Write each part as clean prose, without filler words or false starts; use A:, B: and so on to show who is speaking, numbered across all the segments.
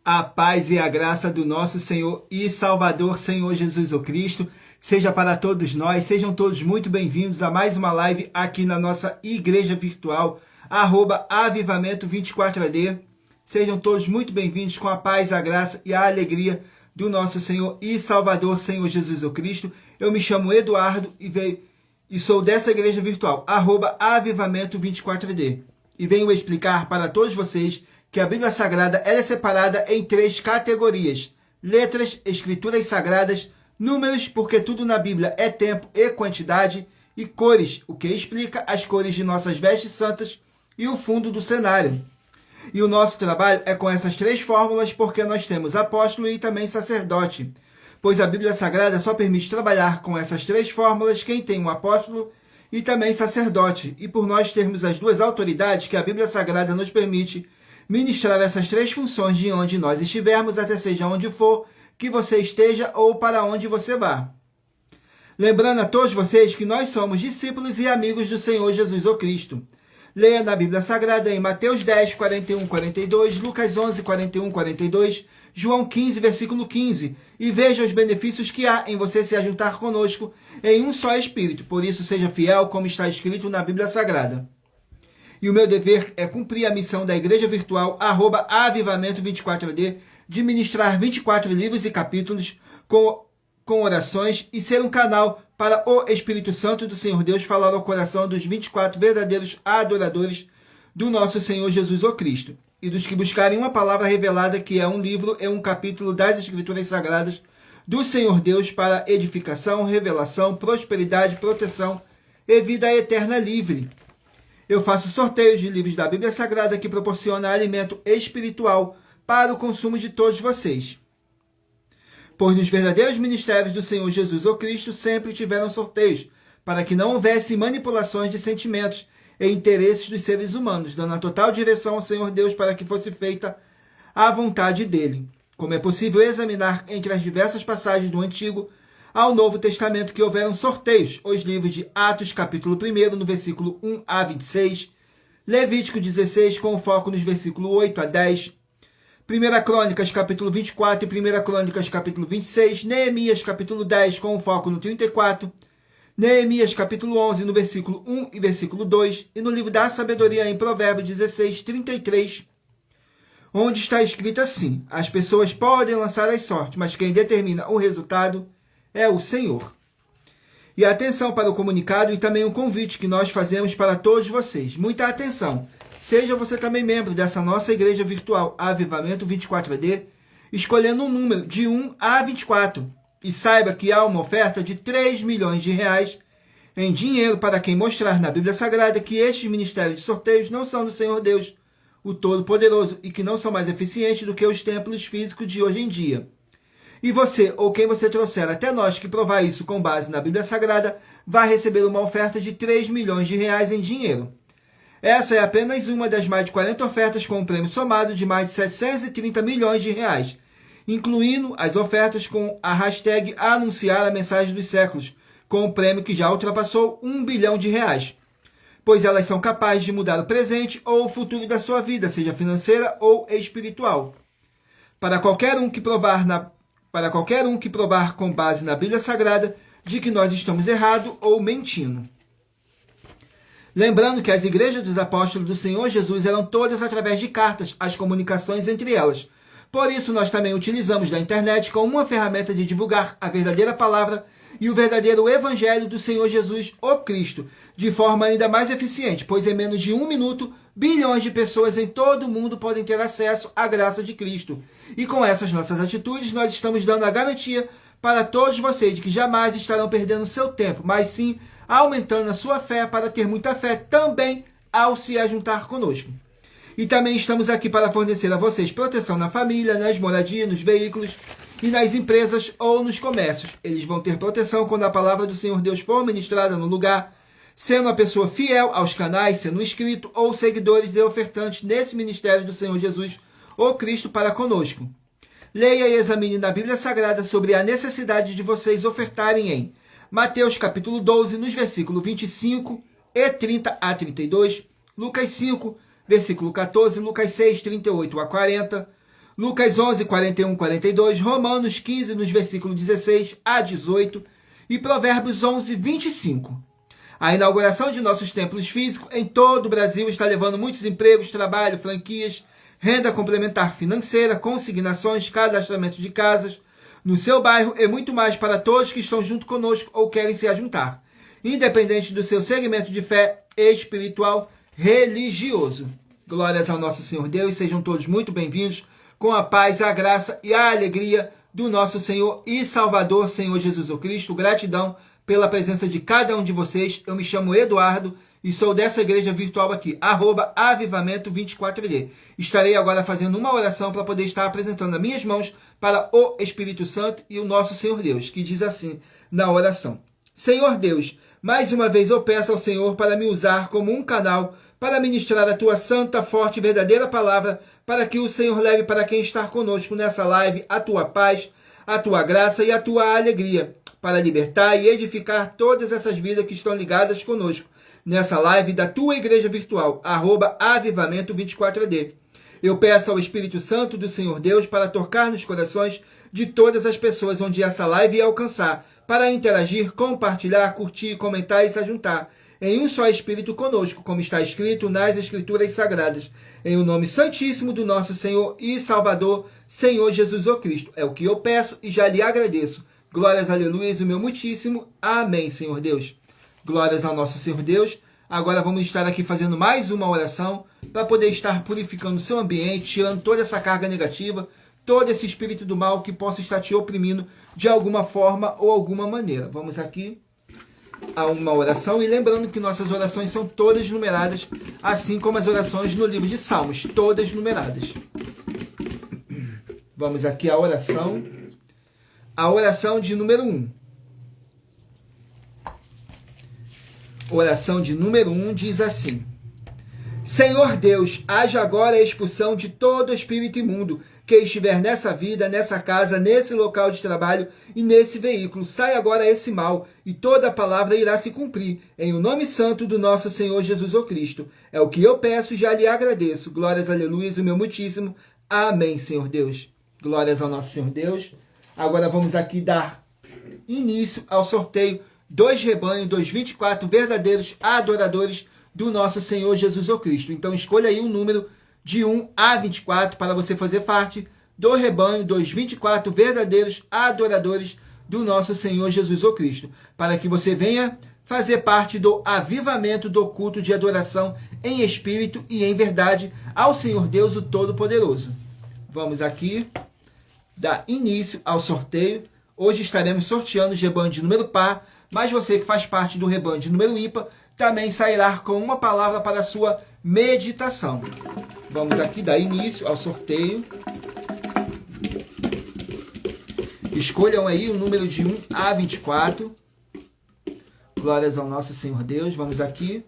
A: A paz e a graça do nosso Senhor e Salvador, Senhor Jesus o Cristo, seja para todos nós. Sejam todos muito bem-vindos a mais uma live aqui na nossa igreja virtual, @avivamento24AD. Sejam todos muito bem-vindos com a paz, a graça e a alegria do nosso Senhor e Salvador, Senhor Jesus o Cristo. Eu me chamo Eduardo e sou dessa igreja virtual, @avivamento24AD. E venho explicar para todos vocês que a Bíblia Sagrada ela é separada em 3 categorias: letras, escrituras sagradas, números, porque tudo na Bíblia é tempo e quantidade, e cores, o que explica as cores de nossas vestes santas e o fundo do cenário. E o nosso trabalho é com essas 3 fórmulas, porque nós temos apóstolo e também sacerdote, pois a Bíblia Sagrada só permite trabalhar com essas 3 fórmulas quem tem um apóstolo e também sacerdote, e por nós termos as 2 autoridades que a Bíblia Sagrada nos permite ministrar essas 3 funções de onde nós estivermos, até seja onde for que você esteja ou para onde você vá. Lembrando a todos vocês que nós somos discípulos e amigos do Senhor Jesus o Cristo. Leia na Bíblia Sagrada em Mateus 10, 41, 42, Lucas 11, 41, 42, João 15, versículo 15, e veja os benefícios que há em você se ajuntar conosco em um só Espírito. Por isso, seja fiel como está escrito na Bíblia Sagrada. E o meu dever é cumprir a missão da igreja virtual @avivamento24AD de ministrar 24 livros e capítulos com orações e ser um canal para o Espírito Santo do Senhor Deus falar ao coração dos 24 verdadeiros adoradores do nosso Senhor Jesus o Cristo e dos que buscarem uma palavra revelada que é um livro e um capítulo das Escrituras Sagradas do Senhor Deus para edificação, revelação, prosperidade, proteção e vida eterna livre. Eu faço sorteios de livros da Bíblia Sagrada que proporciona alimento espiritual para o consumo de todos vocês. Pois nos verdadeiros ministérios do Senhor Jesus o Cristo sempre tiveram sorteios, para que não houvesse manipulações de sentimentos e interesses dos seres humanos, dando a total direção ao Senhor Deus para que fosse feita a vontade dele. Como é possível examinar entre as diversas passagens do Antigo ao Novo Testamento que houveram sorteios, os livros de Atos, capítulo 1, no versículo 1 a 26, Levítico 16, com foco nos versículos 8 a 10, 1 Crônicas, capítulo 24 e 1 Crônicas, capítulo 26, Neemias, capítulo 10, com foco no 34, Neemias, capítulo 11, no versículo 1 e versículo 2, e no livro da Sabedoria, em Provérbios 16, 33, onde está escrito assim: as pessoas podem lançar as sortes, mas quem determina o resultado é o Senhor. E atenção para o comunicado e também um convite que nós fazemos para todos vocês. Muita atenção! Seja você também membro dessa nossa igreja virtual Avivamento 24AD, escolhendo um número de 1 a 24. E saiba que há uma oferta de 3 milhões de reais em dinheiro para quem mostrar na Bíblia Sagrada que estes ministérios de sorteios não são do Senhor Deus, o Todo-Poderoso, e que não são mais eficientes do que os templos físicos de hoje em dia. E você, ou quem você trouxer até nós que provar isso com base na Bíblia Sagrada, vai receber uma oferta de 3 milhões de reais em dinheiro. Essa é apenas uma das mais de 40 ofertas com um prêmio somado de mais de 730 milhões de reais, incluindo as ofertas com a hashtag Anunciar a Mensagem dos Séculos, com um prêmio que já ultrapassou 1 bilhão de reais, pois elas são capazes de mudar o presente ou o futuro da sua vida, seja financeira ou espiritual. Para qualquer um que provar com base na Bíblia Sagrada de que nós estamos errados ou mentindo. Lembrando que as igrejas dos apóstolos do Senhor Jesus eram todas através de cartas, as comunicações entre elas. Por isso, nós também utilizamos da internet como uma ferramenta de divulgar a verdadeira palavra e o verdadeiro evangelho do Senhor Jesus, o Cristo, de forma ainda mais eficiente, pois em menos de 1 minuto, bilhões de pessoas em todo o mundo podem ter acesso à graça de Cristo. E com essas nossas atitudes, nós estamos dando a garantia para todos vocês de que jamais estarão perdendo seu tempo, mas sim aumentando a sua fé para ter muita fé também ao se ajuntar conosco. E também estamos aqui para fornecer a vocês proteção na família, nas moradias, nos veículos e nas empresas ou nos comércios. Eles vão ter proteção quando a palavra do Senhor Deus for ministrada no lugar, sendo a pessoa fiel aos canais, sendo inscrito ou seguidores e ofertantes nesse ministério do Senhor Jesus, o Cristo, para conosco. Leia e examine na Bíblia Sagrada sobre a necessidade de vocês ofertarem em Mateus capítulo 12, nos versículos 25 e 30 a 32, Lucas 5, versículo 14, Lucas 6, 38 a 40, Lucas 11, 41, 42, Romanos 15, nos versículos 16 a 18 e Provérbios 11, 25. A inauguração de nossos templos físicos em todo o Brasil está levando muitos empregos, trabalho, franquias, renda complementar financeira, consignações, cadastramento de casas no seu bairro e muito mais para todos que estão junto conosco ou querem se ajuntar, independente do seu segmento de fé espiritual religioso. Glórias ao nosso Senhor Deus, sejam todos muito bem-vindos, com a paz, a graça e a alegria do nosso Senhor e Salvador, Senhor Jesus Cristo. Gratidão pela presença de cada um de vocês. Eu me chamo Eduardo e sou dessa igreja virtual aqui, @avivamento24D. Estarei agora fazendo uma oração para poder estar apresentando as minhas mãos para o Espírito Santo e o nosso Senhor Deus, que diz assim na oração: Senhor Deus, mais uma vez eu peço ao Senhor para me usar como um canal para ministrar a tua santa, forte e verdadeira palavra, para que o Senhor leve para quem está conosco nessa live a tua paz, a tua graça e a tua alegria, para libertar e edificar todas essas vidas que estão ligadas conosco nessa live da tua igreja virtual, @avivamento24D. Eu peço ao Espírito Santo do Senhor Deus para tocar nos corações de todas as pessoas onde essa live ia alcançar, para interagir, compartilhar, curtir, comentar e se ajuntar em um só Espírito conosco, como está escrito nas Escrituras Sagradas, em o nome santíssimo do nosso Senhor e Salvador, Senhor Jesus Cristo. É o que eu peço e já lhe agradeço. Glórias, aleluias, o meu muitíssimo. Amém, Senhor Deus. Glórias ao nosso Senhor Deus. Agora vamos estar aqui fazendo mais uma oração para poder estar purificando o seu ambiente, tirando toda essa carga negativa, todo esse espírito do mal que possa estar te oprimindo de alguma forma ou alguma maneira. Vamos aqui a uma oração e lembrando que nossas orações são todas numeradas, assim como as orações no livro de Salmos, todas numeradas. Vamos aqui à oração. A oração de número 1. Oração de número 1 diz assim: Senhor Deus, haja agora a expulsão de todo espírito imundo que estiver nessa vida, nessa casa, nesse local de trabalho e nesse veículo. Sai agora esse mal e toda a palavra irá se cumprir, em o nome santo do nosso Senhor Jesus Cristo. É o que eu peço e já lhe agradeço. Glórias, aleluias, o meu muitíssimo. Amém, Senhor Deus. Glórias ao nosso Senhor Deus. Agora vamos aqui dar início ao sorteio dos rebanhos, dos 24 verdadeiros adoradores do nosso Senhor Jesus Cristo. Então escolha aí um número de 1 a 24 para você fazer parte do rebanho dos 24 verdadeiros adoradores do nosso Senhor Jesus Cristo, para que você venha fazer parte do avivamento do culto de adoração em espírito e em verdade ao Senhor Deus, o Todo-Poderoso. Vamos aqui dar início ao sorteio. Hoje estaremos sorteando o rebanho de número par, mas você que faz parte do rebanho de número ímpar também sairá com uma palavra para a sua meditação. Vamos aqui dar início ao sorteio. Escolham aí o número de 1 a 24. Glórias ao nosso Senhor Deus. Vamos aqui.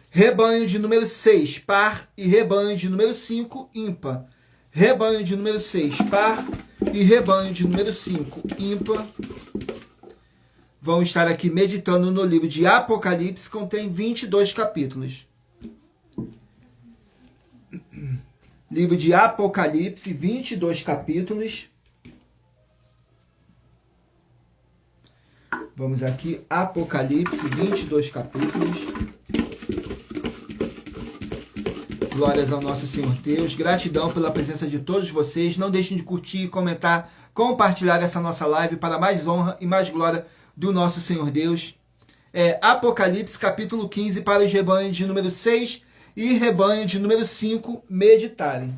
A: Rebanho de número 6, par, e rebanho de número 5, ímpar. Rebanho de número 6, par, e rebanho de número 5, ímpar. Vão estar aqui meditando no livro de Apocalipse, contém 22 capítulos. Livro de Apocalipse, 22 capítulos. Vamos aqui, Apocalipse, 22 capítulos. Glórias ao nosso Senhor Deus. Gratidão pela presença de todos vocês. Não deixem de curtir, comentar, compartilhar essa nossa live para mais honra e mais glória do nosso Senhor Deus. Apocalipse capítulo 15 para os rebanhos de número 6 e rebanho de número 5 meditarem.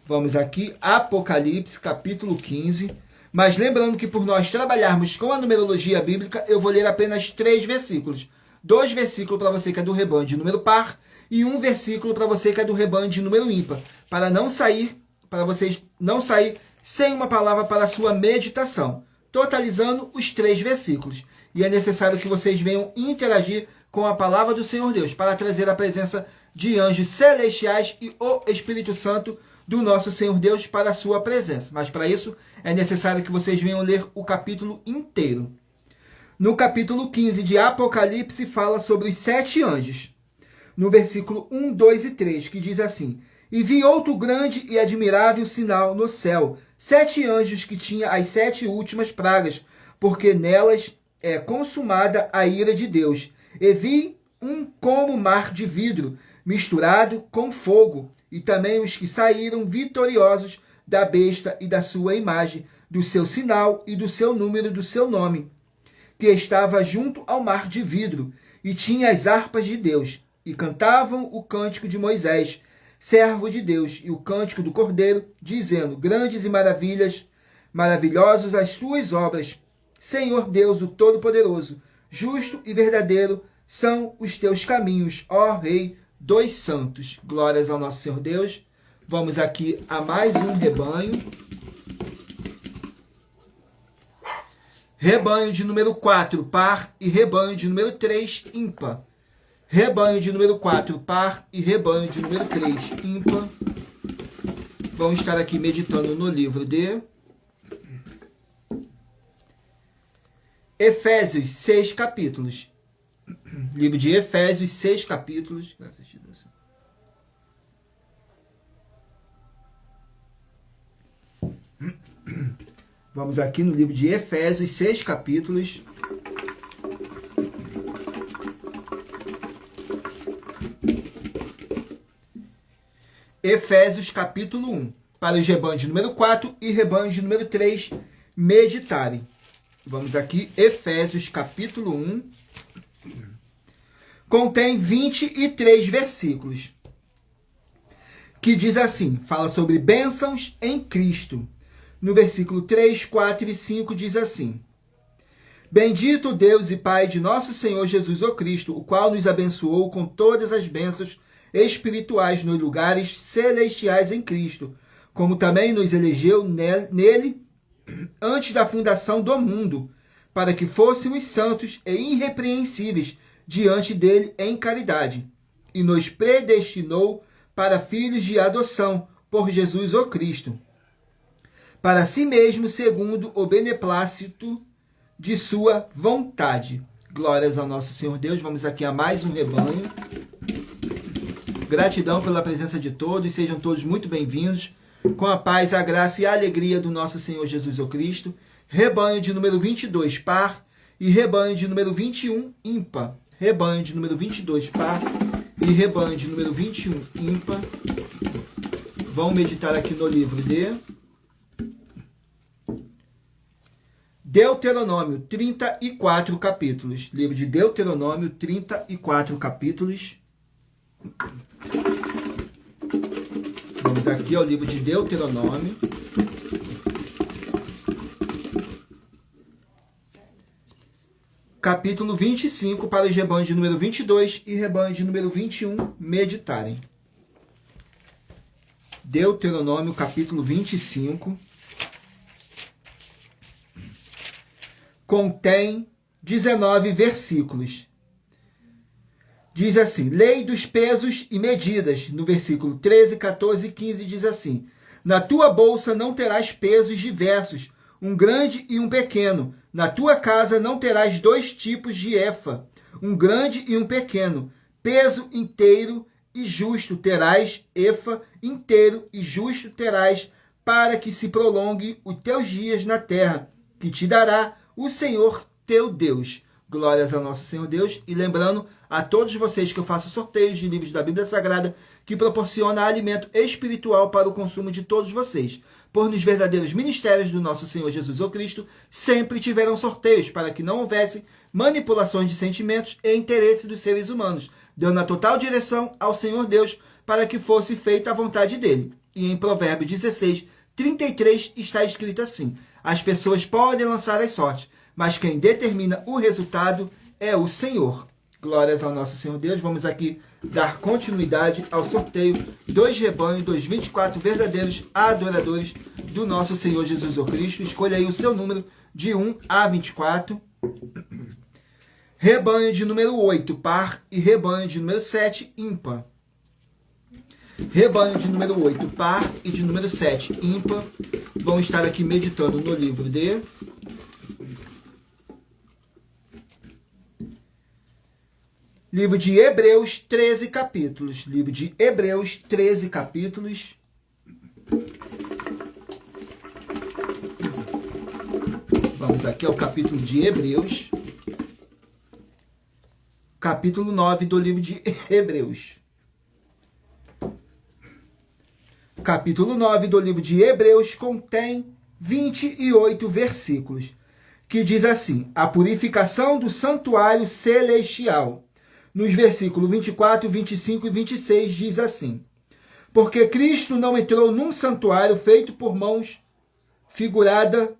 A: Vamos aqui, Apocalipse capítulo 15. Mas lembrando que por nós trabalharmos com a numerologia bíblica, eu vou ler apenas 3 versículos. 2 versículos para você que é do rebanho de número par e 1 versículo para você que é do rebanho de número ímpar, para vocês não sair sem uma palavra para a sua meditação, totalizando os 3 versículos. E é necessário que vocês venham interagir com a palavra do Senhor Deus, para trazer a presença de anjos celestiais e o Espírito Santo do nosso Senhor Deus para a sua presença. Mas para isso é necessário que vocês venham ler o capítulo inteiro. No capítulo 15 de Apocalipse fala sobre os 7 anjos. No versículo 1, 2 e 3, que diz assim: E vi outro grande e admirável sinal no céu, 7 anjos que tinham as 7 últimas pragas, porque nelas é consumada a ira de Deus. E vi um como mar de vidro, misturado com fogo, e também os que saíram vitoriosos da besta e da sua imagem, do seu sinal e do seu número do seu nome, que estava junto ao mar de vidro, e tinha as harpas de Deus, e cantavam o cântico de Moisés, servo de Deus, e o cântico do Cordeiro, dizendo: Grandes e maravilhosos as tuas obras, Senhor Deus, o Todo-Poderoso, justo e verdadeiro são os teus caminhos, ó Rei dos santos. Glórias ao nosso Senhor Deus. Vamos aqui a mais um rebanho. Rebanho de número 4, par, e rebanho de número 3, ímpar. Rebanho de número 4, par, e rebanho de número 3, ímpar. Vamos estar aqui meditando no livro de Efésios, 6 capítulos. Livro de Efésios, 6 capítulos. Graças a Deus. Vamos aqui no livro de Efésios, 6 capítulos. Efésios, capítulo 1. Para os rebanhos de número 4 e rebanhos de número 3 meditarem. Vamos aqui, Efésios, capítulo 1. Contém 23 versículos. Que diz assim, fala sobre bênçãos em Cristo. No versículo 3, 4 e 5 diz assim: Bendito Deus e Pai de nosso Senhor Jesus o Cristo, o qual nos abençoou com todas as bênçãos espirituais nos lugares celestiais em Cristo, como também nos elegeu nele antes da fundação do mundo, para que fôssemos santos e irrepreensíveis diante dele em caridade, e nos predestinou para filhos de adoção por Jesus o Cristo, para si mesmo, segundo o beneplácito de sua vontade. Glórias ao nosso Senhor Deus. Vamos aqui a mais um rebanho. Gratidão pela presença de todos. Sejam todos muito bem-vindos. Com a paz, a graça e a alegria do nosso Senhor Jesus o Cristo. Rebanho de número 22, par, e rebanho de número 21, ímpar. Rebanho de número 22, par, e rebanho de número 21, ímpar. Vamos meditar aqui no livro de Deuteronômio, 34 capítulos. Livro de Deuteronômio, 34 capítulos. Vamos aqui ao livro de Deuteronômio. Capítulo 25, para os rebanhos de número 22 e rebanho de número 21 meditarem. Deuteronômio, capítulo 25. Contém 19 versículos. Diz assim: Lei dos pesos e medidas. No versículo 13, 14 e 15 diz assim: Na tua bolsa não terás pesos diversos, um grande e um pequeno. Na tua casa não terás 2 tipos de efa, um grande e um pequeno. Peso inteiro e justo terás, efa inteiro e justo terás, para que se prolongue os teus dias na terra, que te dará o Senhor teu Deus. Glórias ao nosso Senhor Deus. E lembrando a todos vocês que eu faço sorteios de livros da Bíblia Sagrada que proporciona alimento espiritual para o consumo de todos vocês. Por nos verdadeiros ministérios do nosso Senhor Jesus o Cristo, sempre tiveram sorteios para que não houvesse manipulações de sentimentos e interesse dos seres humanos, dando a total direção ao Senhor Deus para que fosse feita a vontade dele. E em Provérbios 16, 33 está escrito assim: As pessoas podem lançar as sortes, mas quem determina o resultado é o Senhor. Glórias ao nosso Senhor Deus. Vamos aqui dar continuidade ao sorteio dos rebanhos dos 24 verdadeiros adoradores do nosso Senhor Jesus o Cristo. Escolha aí o seu número de 1 a 24. Rebanho de número 8, par, e rebanho de número 7, ímpar. Rebanho de número 8, par, e de número 7, ímpar. Vamos estar aqui meditando no livro de Livro de Hebreus, 13 capítulos. Livro de Hebreus, 13 capítulos. Vamos aqui ao capítulo de Hebreus. Capítulo 9 do livro de Hebreus. Capítulo 9 do livro de Hebreus contém 28 versículos, que diz assim: a purificação do santuário celestial. Nos versículos 24, 25 e 26 diz assim: porque Cristo não entrou num santuário feito por mãos, figura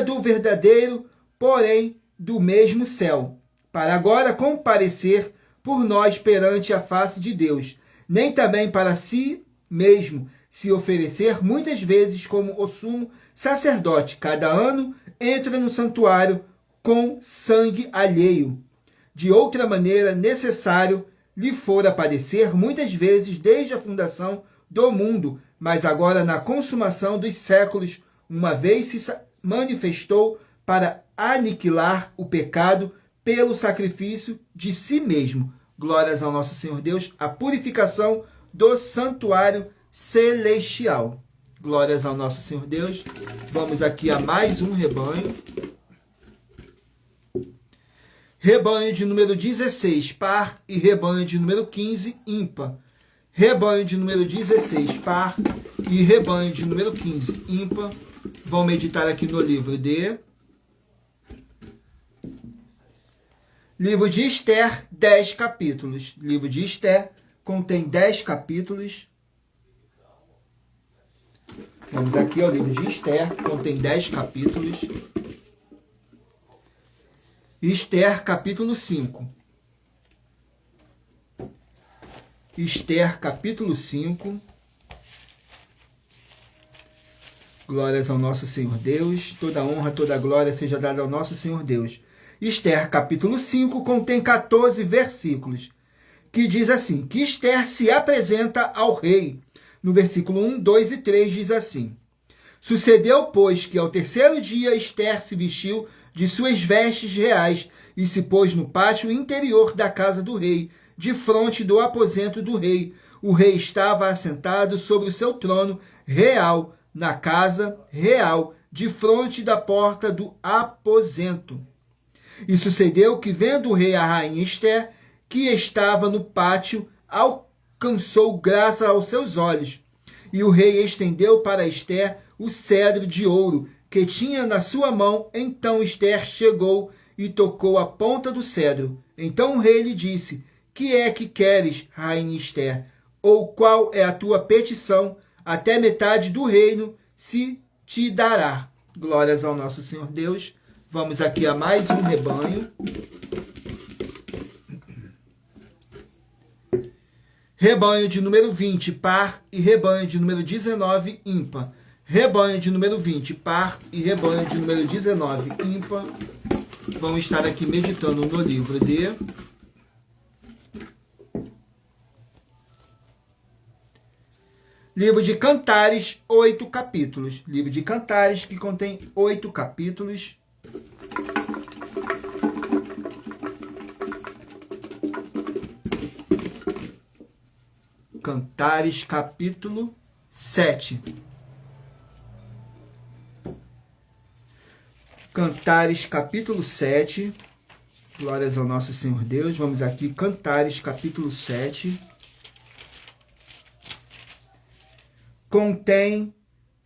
A: do verdadeiro, porém do mesmo céu, para agora comparecer por nós perante a face de Deus, nem também para si mesmo se oferecer muitas vezes como o sumo sacerdote, cada ano entra no santuário com sangue alheio. De outra maneira, necessário lhe fora padecer muitas vezes desde a fundação do mundo, mas agora na consumação dos séculos, uma vez se manifestou para aniquilar o pecado pelo sacrifício de si mesmo. Glórias ao nosso Senhor Deus, a purificação do santuário celestial. Glórias ao nosso Senhor Deus. Vamos aqui a mais um rebanho. Rebanho de número 16, par, e rebanho de número 15, ímpar. Rebanho de número 16, par, e rebanho de número 15, ímpar. Vamos meditar aqui no livro de... Livro de Esther, 10 capítulos. Livro de Esther contém 10 capítulos. Vamos aqui ao livro de Esther, contém 10 capítulos. Esther, capítulo 5. Esther, capítulo 5. Glórias ao nosso Senhor Deus. Toda honra, toda glória seja dada ao nosso Senhor Deus. Esther, capítulo 5, contém 14 versículos, que diz assim, que Esther se apresenta ao rei. No versículo 1, 2 e 3 diz assim: sucedeu, pois, que ao terceiro dia Esther se vestiu de suas vestes reais e se pôs no pátio interior da casa do rei, defronte do aposento do rei. O rei estava assentado sobre o seu trono real, na casa real, defronte da porta do aposento. E sucedeu que, vendo o rei a rainha Esther, que estava no pátio, alcançou graça aos seus olhos. E o rei estendeu para Esther o cedro de ouro que tinha na sua mão. Então Esther chegou e tocou a ponta do cedro. Então o rei lhe disse: que é que queres, rainha Esther? Ou qual é a tua petição? Até metade do reino se te dará. Glórias ao nosso Senhor Deus. Vamos aqui a mais um rebanho. Rebanho de número 20, par, e rebanho de número 19, ímpar. Rebanho de número 20, par, e rebanho de número 19, ímpar. Vamos estar aqui meditando no livro de... Livro de Cantares, 8 capítulos. Livro de Cantares, que contém 8 capítulos. Cantares, capítulo 7. Cantares, capítulo 7. Glórias ao nosso Senhor Deus. Vamos aqui, Cantares, capítulo 7. Contém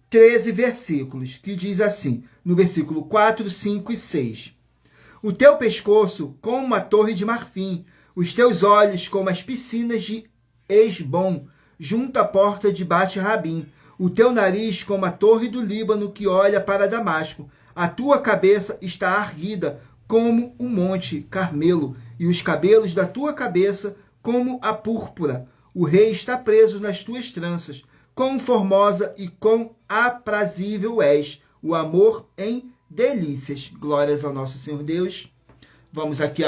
A: 13 versículos, que diz assim, no versículo 4, 5 e 6. O teu pescoço como uma torre de marfim, os teus olhos como as piscinas de Esbom, junto à porta de Bate-Rabim, o teu nariz como a torre do Líbano que olha para Damasco, a tua cabeça está erguida como o monte Carmelo, e os cabelos da tua cabeça como a púrpura. O rei está preso nas tuas tranças, quão formosa e quão aprazível és, o amor em delícias. Glórias ao nosso Senhor Deus. Vamos aqui,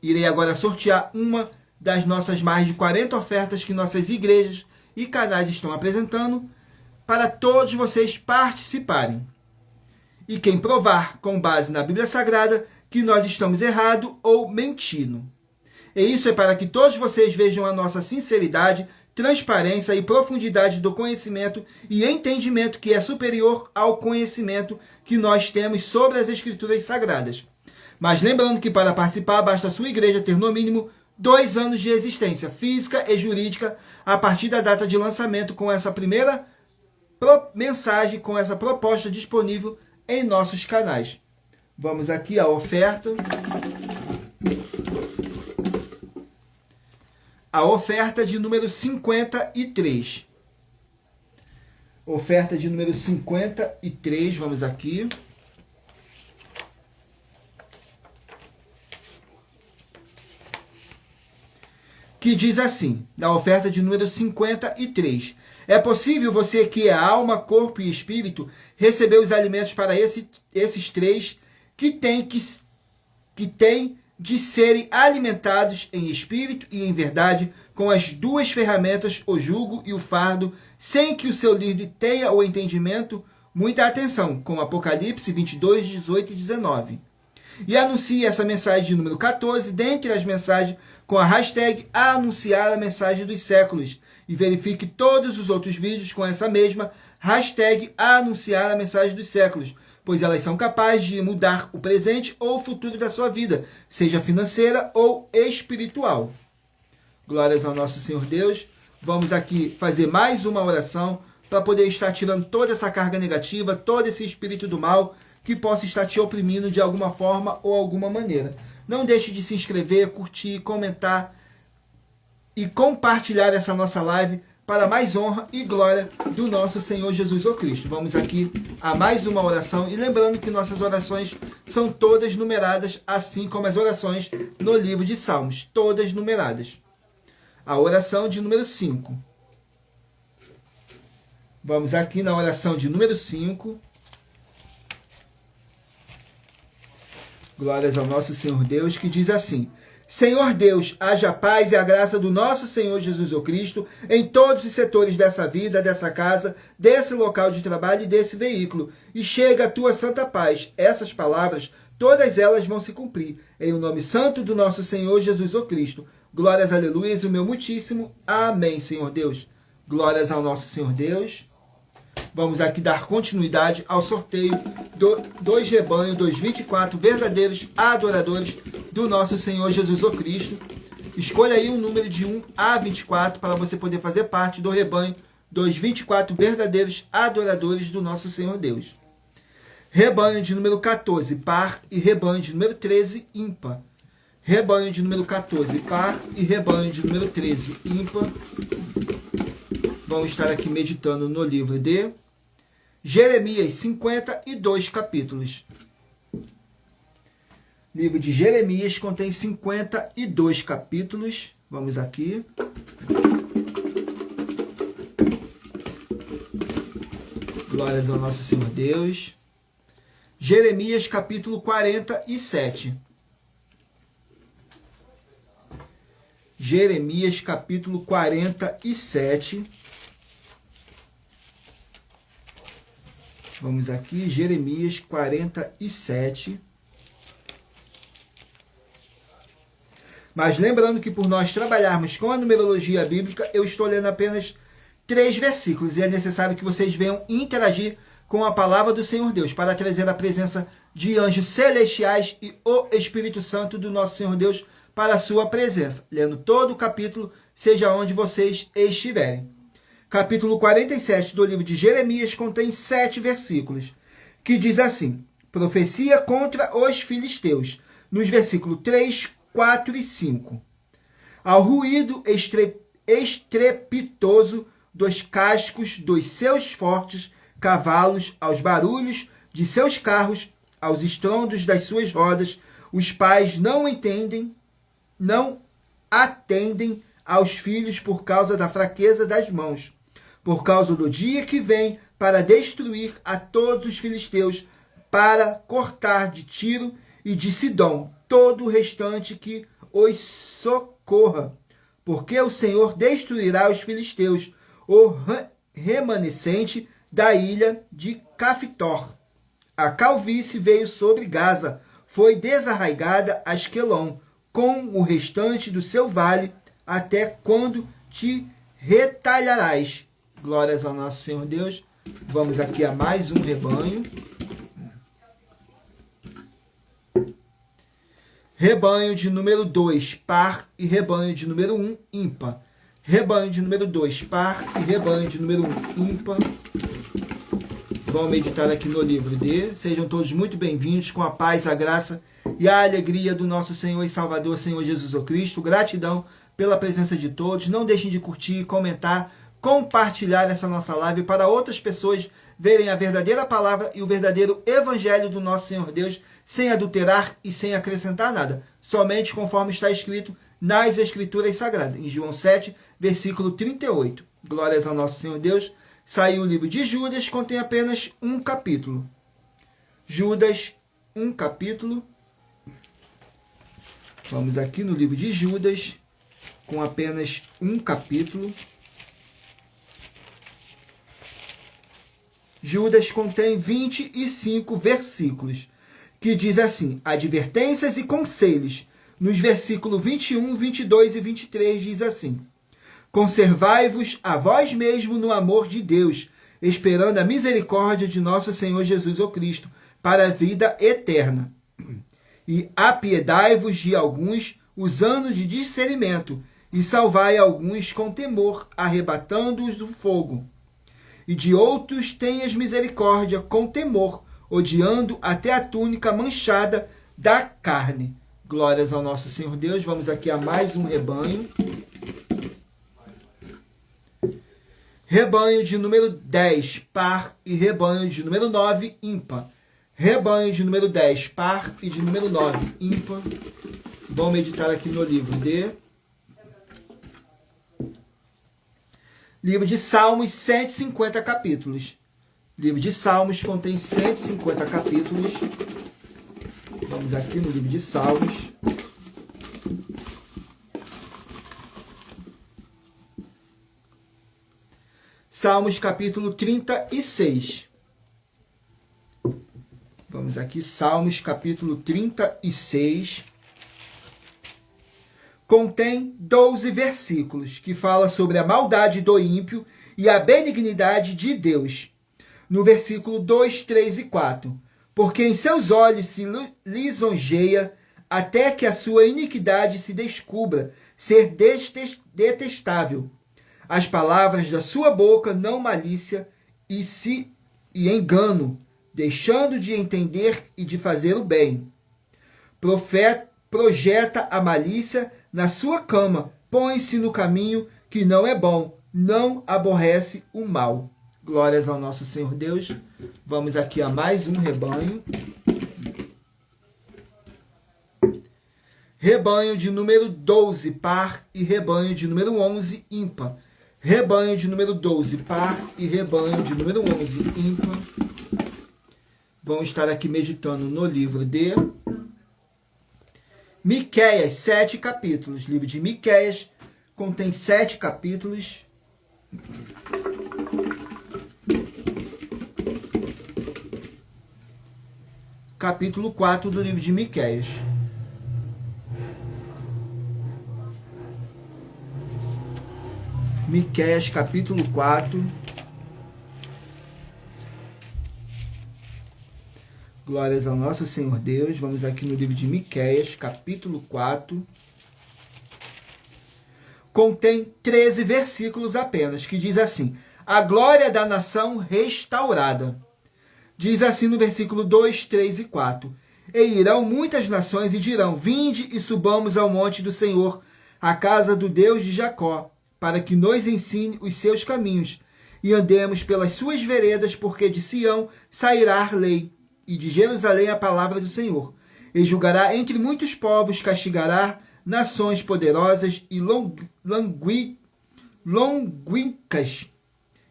A: irei agora sortear uma das nossas mais de 40 ofertas que nossas igrejas e canais estão apresentando para todos vocês participarem. E quem provar, com base na Bíblia Sagrada, que nós estamos errado ou mentindo, E isso é para que todos vocês vejam a nossa sinceridade, transparência e profundidade do conhecimento e entendimento que é superior ao conhecimento que nós temos sobre as Escrituras Sagradas. Mas lembrando que para participar basta a sua igreja ter no mínimo 2 anos de existência física e jurídica a partir da data de lançamento com essa primeira mensagem, com essa proposta disponível em nossos canais. Vamos aqui à oferta. A oferta de número 53. Oferta de número 53, vamos aqui. Que diz assim, na oferta de número 53. É possível você que é alma, corpo e espírito receber os alimentos para esses três que têm de serem alimentados em espírito e em verdade com as 2 ferramentas, o jugo e o fardo, sem que o seu líder tenha o entendimento. Muita atenção com Apocalipse 22, 18 e 19. E anuncie essa mensagem de número 14 dentre as mensagens com a hashtag anunciar a mensagem dos séculos. E verifique todos os outros vídeos com essa mesma hashtag anunciar a mensagem dos séculos, pois elas são capazes de mudar o presente ou o futuro da sua vida, seja financeira ou espiritual. Glórias ao nosso Senhor Deus. Vamos aqui fazer mais uma oração para poder estar tirando toda essa carga negativa, todo esse espírito do mal que possa estar te oprimindo de alguma forma ou alguma maneira. Não deixe de se inscrever, curtir, comentar e compartilhar essa nossa live para mais honra e glória do nosso Senhor Jesus o Cristo. Vamos aqui a mais uma oração e lembrando que nossas orações são todas numeradas, assim como as orações no livro de Salmos, todas numeradas. A oração de número 5. Vamos aqui na oração de número 5. Glórias ao nosso Senhor Deus, que diz assim: Senhor Deus, haja a paz e a graça do nosso Senhor Jesus o Cristo em todos os setores dessa vida, dessa casa, desse local de trabalho e desse veículo. E chega a tua santa paz. Essas palavras, todas elas vão se cumprir. Em o nome santo do nosso Senhor Jesus o Cristo. Glórias, aleluias, o meu muitíssimo. Amém, Senhor Deus. Glórias ao nosso Senhor Deus. Vamos aqui dar continuidade ao sorteio dos rebanhos dos 24 verdadeiros adoradores do nosso Senhor Jesus o Cristo. Escolha aí um número de 1 a 24 para você poder fazer parte do rebanho dos 24 verdadeiros adoradores do nosso Senhor Deus. Rebanho de número 14, par, e rebanho de número 13, ímpar. Rebanho de número 14, par, e rebanho de número 13, ímpar. Vamos estar aqui meditando no livro de Jeremias, 52 capítulos. O livro de Jeremias contém 52 capítulos. Vamos aqui. Glórias ao nosso Senhor Deus. Jeremias, capítulo 47. Jeremias, capítulo 47. Vamos aqui, Jeremias 47. Mas lembrando que por nós trabalharmos com a numerologia bíblica, eu estou lendo apenas 3 versículos. E é necessário que vocês venham interagir com a palavra do Senhor Deus, para trazer a presença de anjos celestiais e o Espírito Santo do nosso Senhor Deus para a sua presença. Lendo todo o capítulo, seja onde vocês estiverem. Capítulo 47 do livro de Jeremias contém 7 versículos, que diz assim: profecia contra os filisteus, nos versículos 3, 4 e 5. Ao ruído estrepitoso dos cascos dos seus fortes cavalos, aos barulhos de seus carros, aos estrondos das suas rodas, os pais não atendem aos filhos por causa da fraqueza das mãos, por causa do dia que vem para destruir a todos os filisteus, para cortar de Tiro e de Sidom todo o restante que os socorra, porque o Senhor destruirá os filisteus, o remanescente da ilha de Cafitor. A calvície veio sobre Gaza, foi desarraigada a Asquelon, com o restante do seu vale, até quando te retalharás. Glórias ao nosso Senhor Deus. Vamos aqui a mais um rebanho. Rebanho de número 2, par, e rebanho de número 1, ímpar. Rebanho de número 2, par, e rebanho de número 1, ímpar. Vamos meditar aqui no livro D. Sejam todos muito bem-vindos, com a paz, a graça e a alegria do nosso Senhor e Salvador, Senhor Jesus Cristo. Gratidão pela presença de todos. Não deixem de curtir, comentar, compartilhar essa nossa live para outras pessoas verem a verdadeira palavra e o verdadeiro evangelho do nosso Senhor Deus, sem adulterar e sem acrescentar nada, somente conforme está escrito nas Escrituras Sagradas. Em João 7, versículo 38. Glórias ao nosso Senhor Deus. Saiu o livro de Judas, contém apenas um capítulo. Judas, um capítulo. Vamos aqui no livro de Judas, com apenas um capítulo. Judas contém 25 versículos, que diz assim: advertências e conselhos. Nos versículos 21, 22 e 23 diz assim: conservai-vos a vós mesmo no amor de Deus, esperando a misericórdia de nosso Senhor Jesus Cristo, para a vida eterna. E apiedai-vos de alguns, usando de discernimento, e salvai alguns com temor, arrebatando-os do fogo. E de outros tenhas misericórdia com temor, odiando até a túnica manchada da carne. Glórias ao nosso Senhor Deus. Vamos aqui a mais um rebanho. Rebanho de número 10, par, e rebanho de número 9, ímpar. Rebanho de número 10, par, e de número 9, ímpar. Vamos meditar aqui no livro de... Livro de Salmos, 150 capítulos. Livro de Salmos contém 150 capítulos. Vamos aqui no livro de Salmos. Salmos capítulo 36. Vamos aqui, Salmos capítulo 36. Contém 12 versículos que fala sobre a maldade do ímpio e a benignidade de Deus. No versículo 2, 3 e 4. Porque em seus olhos se lisonjeia até que a sua iniquidade se descubra ser detestável. As palavras da sua boca não malícia e engano, deixando de entender e de fazer o bem. Projeta a malícia na sua cama, põe-se no caminho que não é bom, não aborrece o mal. Glórias ao nosso Senhor Deus. Vamos aqui a mais um rebanho. Rebanho de número 12, par, e rebanho de número 11, ímpar. Rebanho de número 12, par, e rebanho de número 11, ímpar. Vamos estar aqui meditando no livro de Miqueias, 7 capítulos. Livro de Miqueias contém 7 capítulos. Capítulo 4 do livro de Miqueias. Miqueias, capítulo 4. Glórias ao nosso Senhor Deus. Vamos aqui no livro de Miqueias, capítulo 4. Contém 13 versículos apenas, que diz assim: a glória da nação restaurada. Diz assim no versículo 2, 3 e 4. E irão muitas nações e dirão: vinde e subamos ao monte do Senhor, à casa do Deus de Jacó, para que nos ensine os seus caminhos, e andemos pelas suas veredas, porque de Sião sairá a lei, e de Jerusalém a palavra do Senhor. E julgará entre muitos povos, castigará nações poderosas e longínquas,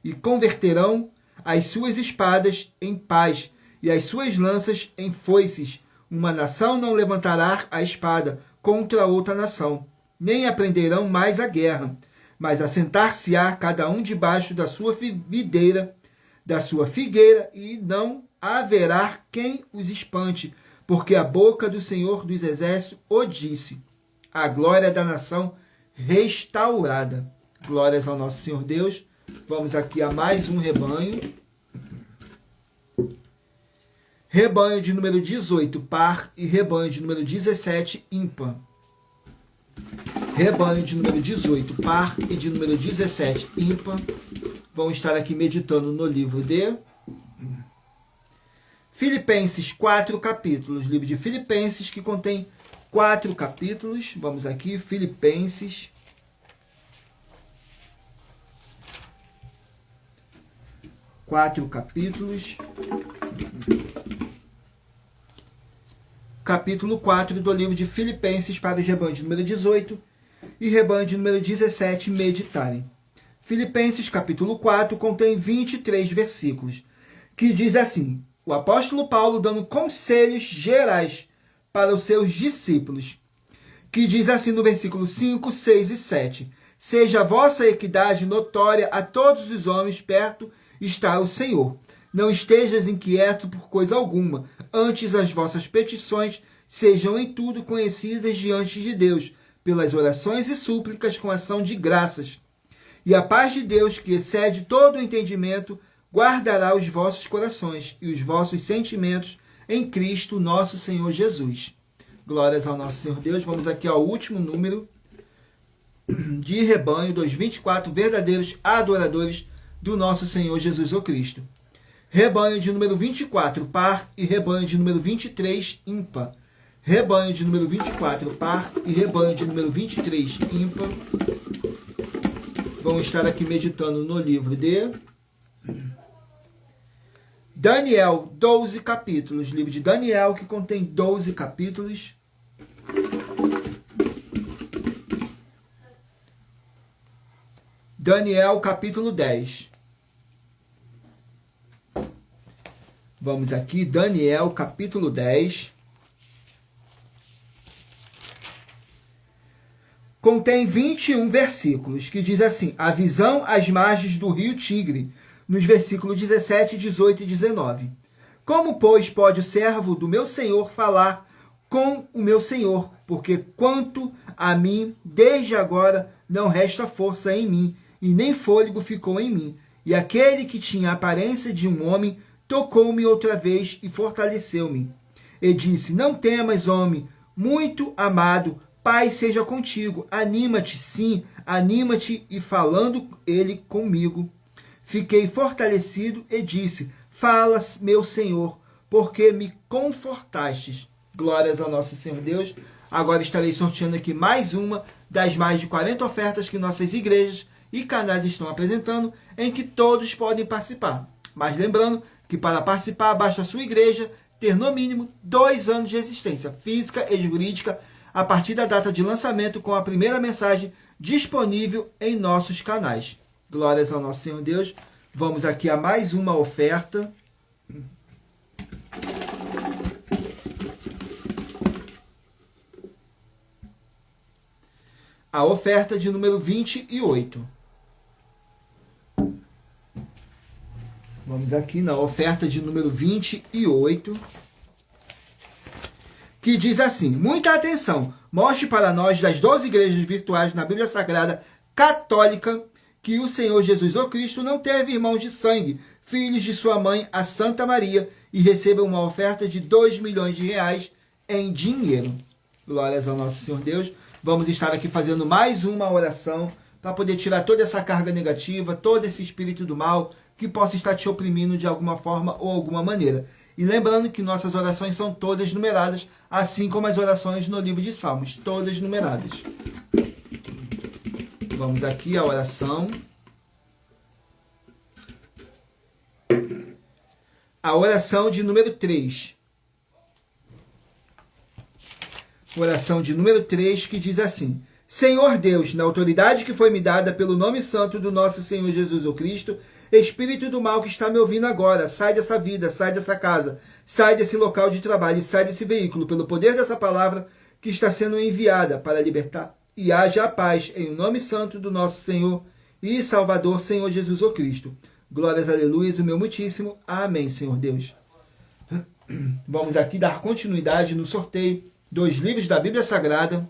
A: e converterão as suas espadas em paz, e as suas lanças em foices. Uma nação não levantará a espada contra outra nação, nem aprenderão mais a guerra, mas assentar-se-á cada um debaixo da sua videira, da sua figueira, e não haverá quem os espante, porque a boca do Senhor dos Exércitos o disse. a glória da nação restaurada. Glórias ao nosso Senhor Deus. Vamos aqui a mais um rebanho. Rebanho de número 18, par, e rebanho de número 17, ímpar. Rebanho de número 18, par, e de número 17, ímpar. Vamos estar aqui meditando no livro de Filipenses, 4 capítulos. Livro de Filipenses, que contém 4 capítulos. Vamos aqui, Filipenses. Quatro capítulos. Capítulo 4 do livro de Filipenses para os rebanhos de número 18 e rebanho de número 17 meditarem. Filipenses capítulo 4 contém 23 versículos, que diz assim: o apóstolo Paulo dando conselhos gerais para os seus discípulos, que diz assim no versículo 5, 6 e 7: seja a vossa equidade notória a todos os homens, perto está o Senhor. Não estejas inquieto por coisa alguma, antes as vossas petições sejam em tudo conhecidas diante de Deus, pelas orações e súplicas com ação de graças. E a paz de Deus, que excede todo o entendimento, guardará os vossos corações e os vossos sentimentos em Cristo nosso Senhor Jesus. Glórias ao nosso Senhor Deus. Vamos aqui ao último número de rebanho dos 24 verdadeiros adoradores do nosso Senhor Jesus o Cristo. Rebanho de número 24, par, e rebanho de número 23, ímpar. Rebanho de número 24, par, e rebanho de número 23, ímpar. Vamos estar aqui meditando no livro de Daniel, 12 capítulos. Livro de Daniel, que contém 12 capítulos. Daniel, capítulo 10. Vamos aqui, Daniel, capítulo 10. Contém 21 versículos, que diz assim: a visão às margens do rio Tigre, nos versículos 17, 18 e 19. Como, pois, pode o servo do meu senhor falar com o meu senhor? Porque quanto a mim, desde agora não resta força em mim, e nem fôlego ficou em mim. E aquele que tinha a aparência de um homem tocou-me outra vez e fortaleceu-me. E disse: não temas, homem muito amado, Pai seja contigo. Anima-te, sim, anima-te. E falando ele comigo, fiquei fortalecido e disse: fala, meu Senhor, porque me confortastes. Glórias ao nosso Senhor Deus. Agora estarei sorteando aqui mais uma das mais de 40 ofertas que nossas igrejas e canais estão apresentando, em que todos podem participar. Mas lembrando que para participar basta a sua igreja ter no mínimo 2 anos de existência física e jurídica a partir da data de lançamento, com a primeira mensagem disponível em nossos canais. Glórias ao nosso Senhor Deus. Vamos aqui a mais uma oferta. A oferta de número 28. Vamos aqui na oferta de número 28, que diz assim: muita atenção, mostre para nós das 12 igrejas virtuais na Bíblia Sagrada Católica que o Senhor Jesus o Cristo não teve irmãos de sangue, filhos de sua mãe, a Santa Maria, e receba uma oferta de 2 milhões de reais em dinheiro. Glórias ao nosso Senhor Deus. Vamos estar aqui fazendo mais uma oração para poder tirar toda essa carga negativa, todo esse espírito do mal que possa estar te oprimindo de alguma forma ou alguma maneira. E lembrando que nossas orações são todas numeradas, assim como as orações no livro de Salmos, todas numeradas. Vamos aqui à oração. A oração de número 3. Oração de número 3, que diz assim: Senhor Deus, na autoridade que foi me dada pelo nome santo do nosso Senhor Jesus o Cristo, espírito do mal que está me ouvindo agora, sai dessa vida, sai dessa casa, sai desse local de trabalho, sai desse veículo, pelo poder dessa palavra que está sendo enviada para libertar. E haja a paz em nome santo do nosso Senhor e Salvador, Senhor Jesus o Cristo. Glórias, aleluias, o meu muitíssimo. Amém, Senhor Deus. Vamos aqui dar continuidade no sorteio dos livros da Bíblia Sagrada,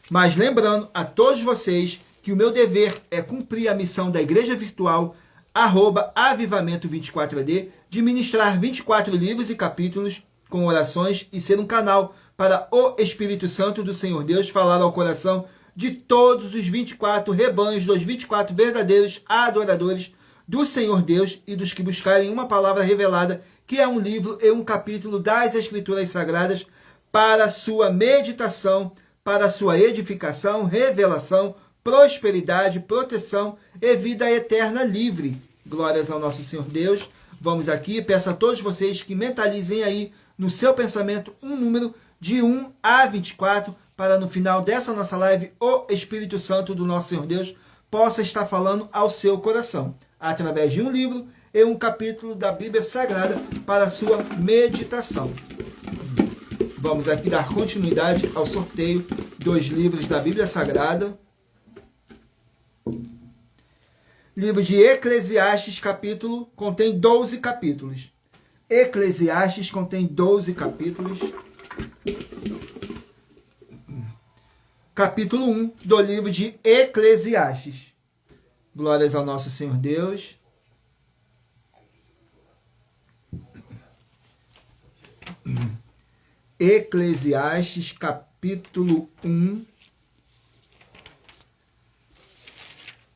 A: Mas lembrando a todos vocês que o meu dever é cumprir a missão da Igreja Virtual, @avivamento24AD, de ministrar 24 livros e capítulos com orações e ser um canal para o Espírito Santo do Senhor Deus falar ao coração de todos os 24 rebanhos, dos 24 verdadeiros adoradores do Senhor Deus e dos que buscarem uma palavra revelada, que é um livro e um capítulo das Escrituras Sagradas, para sua meditação, para sua edificação, revelação, prosperidade, proteção e vida eterna livre. Glórias ao nosso Senhor Deus. Vamos aqui, peço a todos vocês que mentalizem aí no seu pensamento um número de 1 a 24, para no final dessa nossa live, o Espírito Santo do nosso Senhor Deus possa estar falando ao seu coração, através de um livro e um capítulo da Bíblia Sagrada para a sua meditação. Vamos aqui dar continuidade ao sorteio dos livros da Bíblia Sagrada. Livro de Eclesiastes, contém 12 capítulos. Eclesiastes contém 12 capítulos. Capítulo 1 do livro de Eclesiastes. Glórias ao nosso Senhor Deus. Eclesiastes, capítulo 1.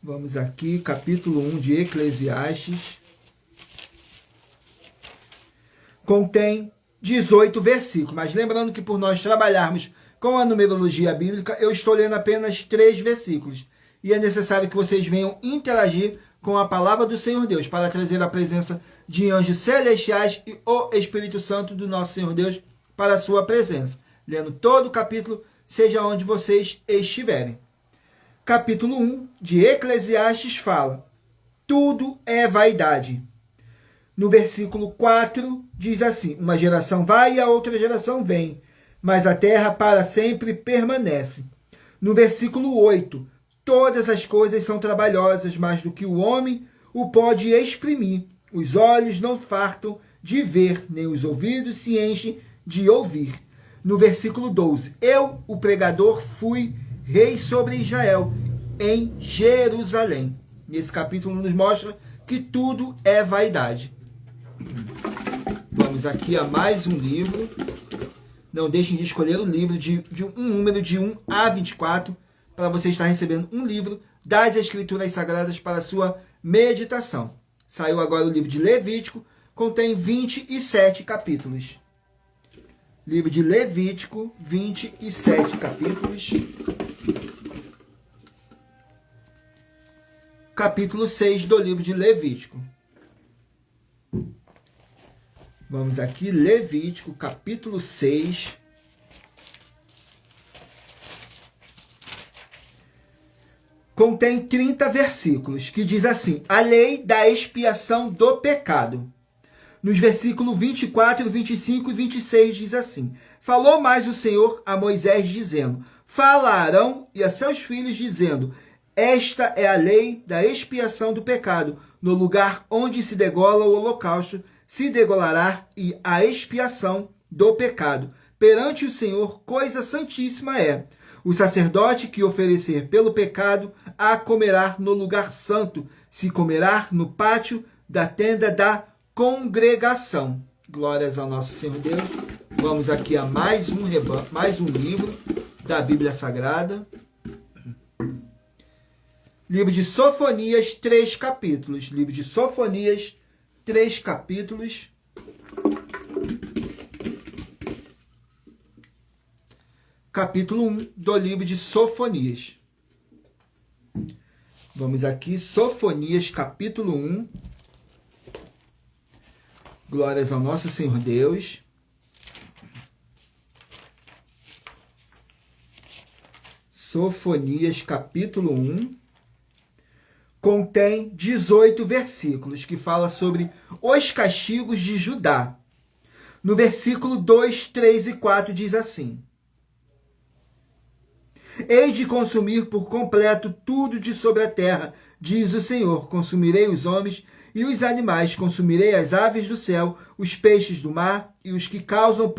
A: Vamos aqui, capítulo 1 de Eclesiastes. Contém 18 versículos, mas lembrando que por nós trabalharmos com a numerologia bíblica, eu estou lendo apenas 3 versículos. E é necessário que vocês venham interagir com a palavra do Senhor Deus, para trazer a presença de anjos celestiais e o Espírito Santo do nosso Senhor Deus para a sua presença. Lendo todo o capítulo, seja onde vocês estiverem. Capítulo 1 de Eclesiastes fala: tudo é vaidade. No versículo 4 diz assim: uma geração vai e a outra geração vem, mas a terra para sempre permanece. No versículo 8, todas as coisas são trabalhosas, mais do que o homem o pode exprimir. Os olhos não fartam de ver, nem os ouvidos se enchem de ouvir. No versículo 12, eu, o pregador, fui rei sobre Israel, em Jerusalém. Nesse capítulo nos mostra que tudo é vaidade. Vamos aqui a mais um livro. Não deixem de escolher um livro de um número de 1 a 24, para você estar recebendo um livro das Escrituras Sagradas para a sua meditação. Saiu agora o livro de Levítico, contém 27 capítulos. Livro de Levítico, 27 capítulos. Capítulo 6 do livro de Levítico. Vamos aqui, Levítico, capítulo 6. Contém 30 versículos, que diz assim: a lei da expiação do pecado. Nos versículos 24, 25 e 26 diz assim: falou mais o Senhor a Moisés, dizendo: fala a Arão e a seus filhos, dizendo: esta é a lei da expiação do pecado. No lugar onde se degola o holocausto, se degolará e a expiação do pecado. Perante o Senhor, coisa santíssima é. O sacerdote que oferecer pelo pecado a comerá no lugar santo, se comerá no pátio da tenda da congregação. Glórias ao nosso Senhor Deus. Vamos aqui a mais um livro da Bíblia Sagrada. Livro de Sofonias, 3 capítulos. Livro de Sofonias, 3 capítulos. Capítulo 1 do livro de Sofonias. Vamos aqui, Sofonias, capítulo 1. Glórias ao nosso Senhor Deus. Sofonias, capítulo 1. Contém 18 versículos, que fala sobre os castigos de Judá. No versículo 2, 3 e 4 diz assim: hei de consumir por completo tudo de sobre a terra, diz o Senhor. Consumirei os homens e os animais, consumirei as aves do céu, os peixes do mar e os que causam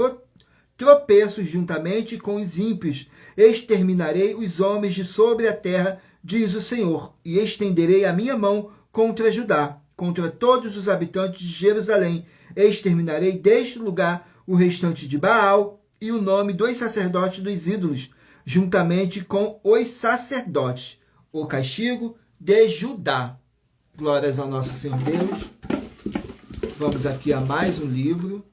A: tropeços juntamente com os ímpios. Exterminarei os homens de sobre a terra, diz o Senhor, e estenderei a minha mão contra Judá, contra todos os habitantes de Jerusalém. Exterminarei deste lugar o restante de Baal e o nome dos sacerdotes dos ídolos, juntamente com os sacerdotes. O castigo de Judá. Glórias ao nosso Senhor Deus. Vamos aqui a mais um livro.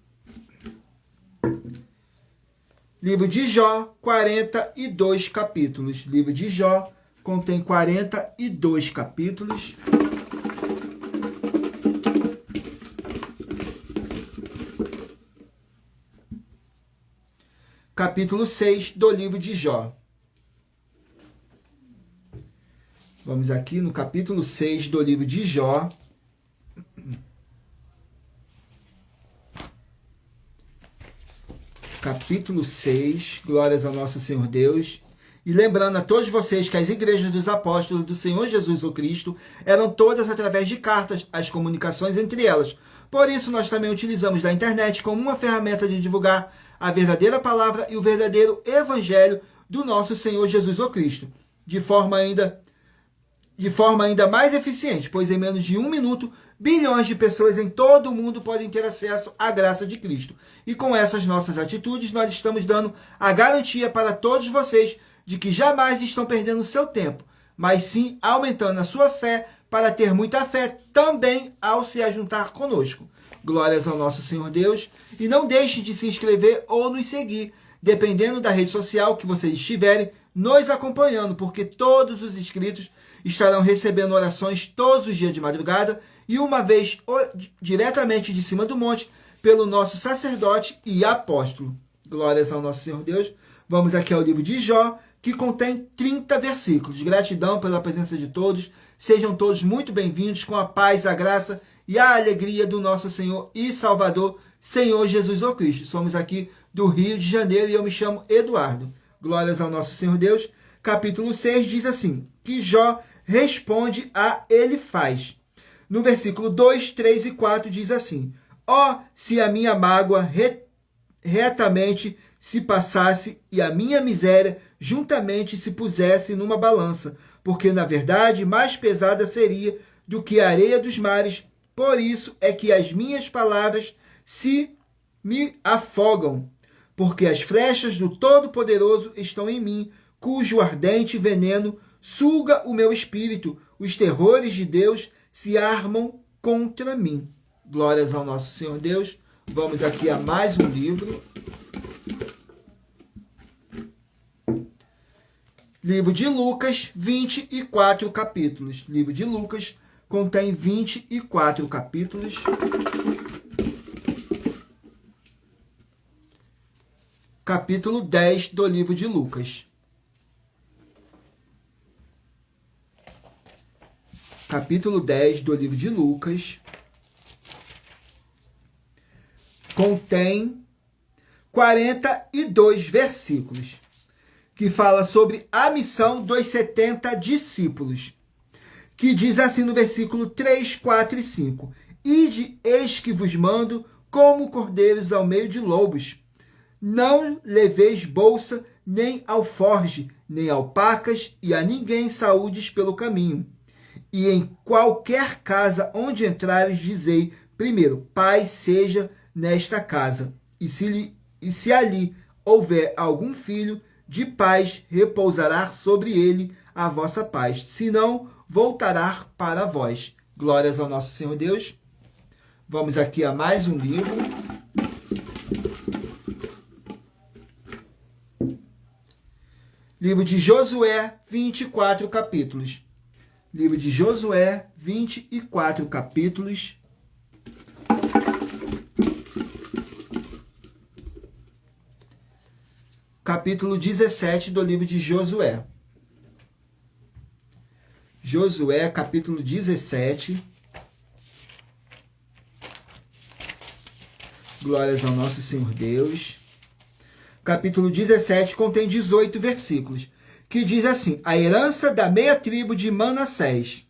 A: Livro de Jó, 42 capítulos. Livro de Jó contém 42 capítulos. Capítulo 6 do livro de Jó. Vamos aqui no capítulo 6 do livro de Jó. Capítulo 6, glórias ao nosso Senhor Deus. E lembrando a todos vocês que as igrejas dos apóstolos do Senhor Jesus o Cristo eram todas através de cartas, as comunicações entre elas. Por isso, nós também utilizamos da internet como uma ferramenta de divulgar a verdadeira palavra e o verdadeiro evangelho do nosso Senhor Jesus o Cristo, de forma ainda mais eficiente, pois em menos de 1 minuto, bilhões de pessoas em todo o mundo podem ter acesso à graça de Cristo. E com essas nossas atitudes, nós estamos dando a garantia para todos vocês de que jamais estão perdendo seu tempo, mas sim aumentando a sua fé para ter muita fé também ao se ajuntar conosco. Glórias ao nosso Senhor Deus. E não deixe de se inscrever ou nos seguir, dependendo da rede social que vocês estiverem nos acompanhando, porque todos os inscritos estarão recebendo orações todos os dias de madrugada e uma vez diretamente de cima do monte pelo nosso sacerdote e apóstolo. Glórias ao nosso Senhor Deus. Vamos aqui ao livro de Jó, que contém 30 versículos. Gratidão pela presença de todos. Sejam todos muito bem-vindos com a paz, a graça e a alegria do nosso Senhor e Salvador, Senhor Jesus o Cristo. Somos aqui do Rio de Janeiro e eu me chamo Eduardo. Glórias ao nosso Senhor Deus. Capítulo 6 diz assim, que Jó responde a Elifaz. No versículo 2, 3 e 4 diz assim, ó, se a minha mágoa retamente se passasse e a minha miséria juntamente se pusesse numa balança, porque na verdade mais pesada seria do que a areia dos mares. Por isso é que as minhas palavras se me afogam, porque as flechas do Todo-Poderoso estão em mim, cujo ardente veneno suga o meu espírito. Os terrores de Deus se armam contra mim. Glórias ao nosso Senhor Deus. Vamos aqui a mais um livro. Livro de Lucas, 24 capítulos. Livro de Lucas contém 24 capítulos. Capítulo 10 do livro de Lucas. Capítulo 10 do livro de Lucas contém 42 versículos, que fala sobre a missão dos 70 discípulos, que diz assim no versículo 3, 4 e 5, Ide, eis que vos mando como cordeiros ao meio de lobos. Não leveis bolsa, nem alforge, nem alpacas, e a ninguém saúdes pelo caminho. E em qualquer casa onde entrares, dizei, primeiro, paz seja nesta casa. E se ali houver algum filho, de paz repousará sobre ele a vossa paz. Se não, voltará para vós. Glórias ao nosso Senhor Deus. Vamos aqui a mais um livro. Livro de Josué, 24 capítulos. Livro de Josué, 24 capítulos. Capítulo 17 do livro de Josué. Josué, capítulo 17. Glórias ao nosso Senhor Deus. Capítulo 17 contém 18 versículos, que diz assim, a herança da meia tribo de Manassés.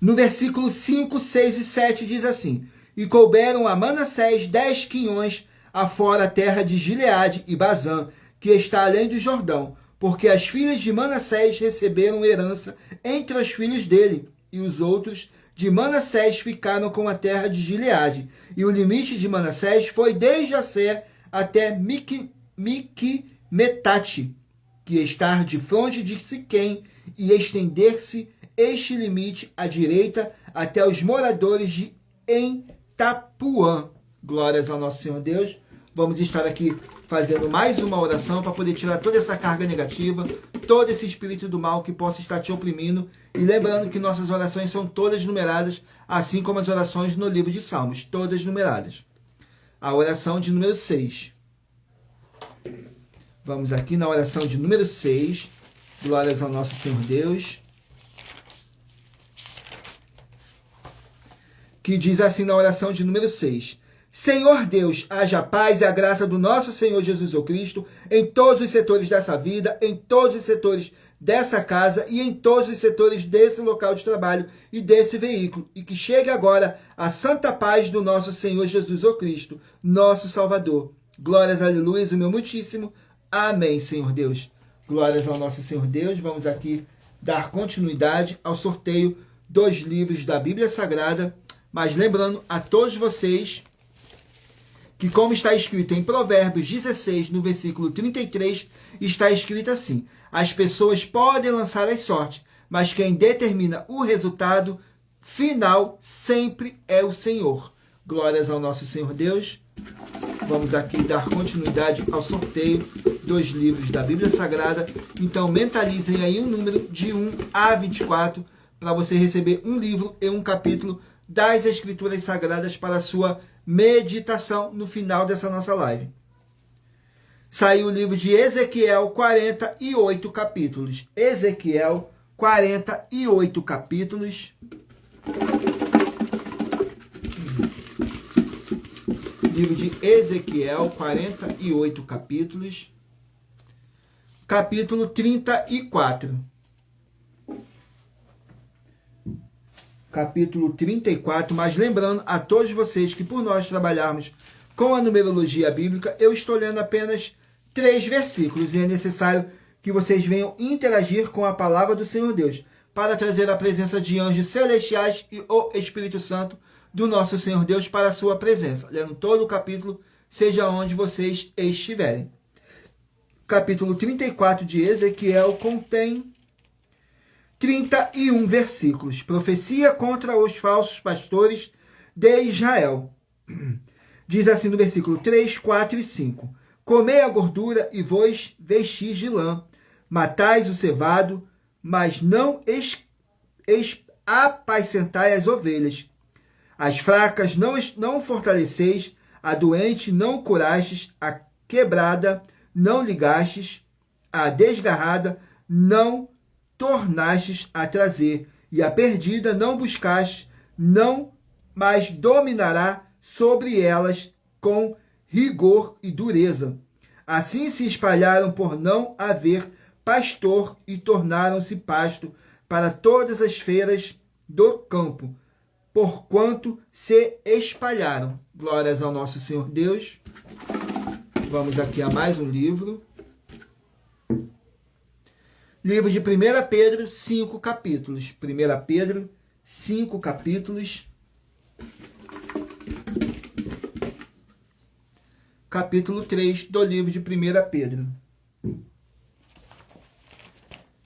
A: No versículo 5, 6 e 7 diz assim, e couberam a Manassés 10 quinhões, afora a terra de Gileade e Bazã, que está além do Jordão, porque as filhas de Manassés receberam herança entre os filhos dele, e os outros de Manassés ficaram com a terra de Gileade, e o limite de Manassés foi desde Asser até Miquimetate, que está de fronte de Siquém, e estender-se este limite à direita até os moradores de Entapuã. Glórias ao nosso Senhor Deus. Vamos estar aqui fazendo mais uma oração para poder tirar toda essa carga negativa, todo esse espírito do mal que possa estar te oprimindo. E lembrando que nossas orações são todas numeradas, assim como as orações no livro de Salmos, todas numeradas. A oração de número 6. Vamos aqui na oração de número 6. Glórias ao nosso Senhor Deus. Que diz assim na oração de número 6. Senhor Deus, haja a paz e a graça do nosso Senhor Jesus Cristo em todos os setores dessa vida, em todos os setores dessa casa e em todos os setores desse local de trabalho e desse veículo. E que chegue agora a santa paz do nosso Senhor Jesus Cristo, nosso Salvador. Glórias, aleluia, o meu muitíssimo. Amém, Senhor Deus. Glórias ao nosso Senhor Deus. Vamos aqui dar continuidade ao sorteio dos livros da Bíblia Sagrada. Mas lembrando a todos vocês que, como está escrito em Provérbios 16, no versículo 33, está escrito assim: as pessoas podem lançar as sortes, mas quem determina o resultado final sempre é o Senhor. Glórias ao nosso Senhor Deus. Vamos aqui dar continuidade ao sorteio dos livros da Bíblia Sagrada. Então mentalizem aí um número de 1 a 24 para você receber um livro e um capítulo das Escrituras Sagradas para a sua meditação no final dessa nossa live. Saiu o livro de Ezequiel, 48 capítulos. Ezequiel, 48 capítulos. Livro de Ezequiel, 48 capítulos. Capítulo 34. Capítulo 34, mas lembrando a todos vocês que por nós trabalharmos com a numerologia bíblica, eu estou lendo apenas 3 versículos e é necessário que vocês venham interagir com a palavra do Senhor Deus para trazer a presença de anjos celestiais e o Espírito Santo do nosso Senhor Deus para a sua presença, lendo todo o capítulo, seja onde vocês estiverem. Capítulo 34 de Ezequiel contém 31 versículos. Profecia contra os falsos pastores de Israel. Diz assim no versículo 3, 4 e 5. Comei a gordura e vos vestis de lã. Matais o cevado, mas não apacentai as ovelhas. As fracas não fortaleceis, a doente não curastes, a quebrada não ligastes, a desgarrada não tornastes a trazer, e a perdida não buscastes, não, mas dominará sobre elas com rigor e dureza. Assim se espalharam por não haver pastor e tornaram-se pasto para todas as feras do campo, porquanto se espalharam. Glórias ao nosso Senhor Deus. Vamos aqui a mais um livro. Livro de 1 Pedro, 5 capítulos. 1 Pedro, 5 capítulos. Capítulo 3 do livro de 1 Pedro.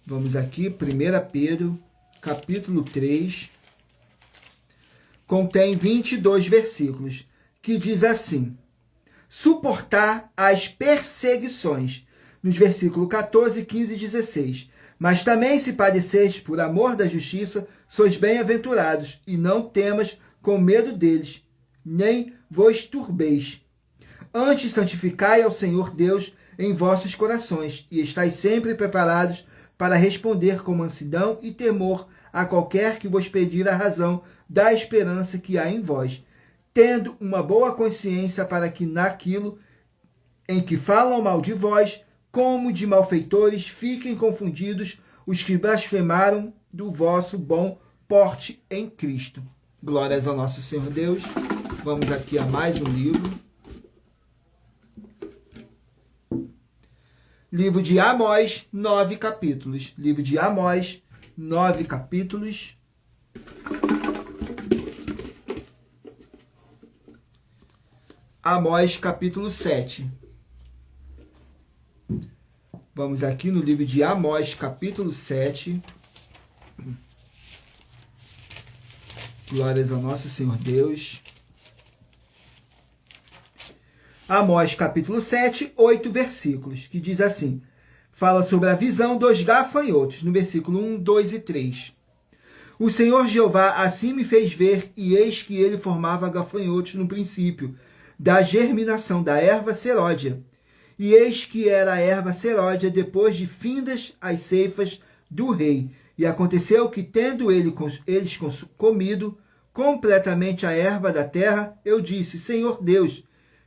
A: Vamos aqui, 1 Pedro, capítulo 3. Contém 22 versículos, que diz assim: suportar as perseguições. Nos versículos 14, 15 e 16. Mas também se padeceis por amor da justiça, sois bem-aventurados, e não temas com medo deles, nem vos turbeis. Antes santificai ao Senhor Deus em vossos corações, e estáis sempre preparados para responder com mansidão e temor a qualquer que vos pedir a razão da esperança que há em vós, tendo uma boa consciência para que naquilo em que falam mal de vós, como de malfeitores, fiquem confundidos os que blasfemaram do vosso bom porte em Cristo. Glórias ao nosso Senhor Deus. Vamos aqui a mais um livro. Livro de Amós, 9 capítulos. Livro de Amós, 9 capítulos. Amós, capítulo 7. Vamos aqui no livro de Amós, capítulo 7. Glórias ao nosso Senhor Deus. Amós, capítulo 7, 8 versículos, que diz assim, fala sobre a visão dos gafanhotos, no versículo 1, 2 e 3. O Senhor Jeová assim me fez ver, e eis que ele formava gafanhotos no princípio, da germinação da erva seródia. E eis que era a erva seródia depois de findas as ceifas do rei. E aconteceu que, tendo eles comido completamente a erva da terra, eu disse, Senhor Deus,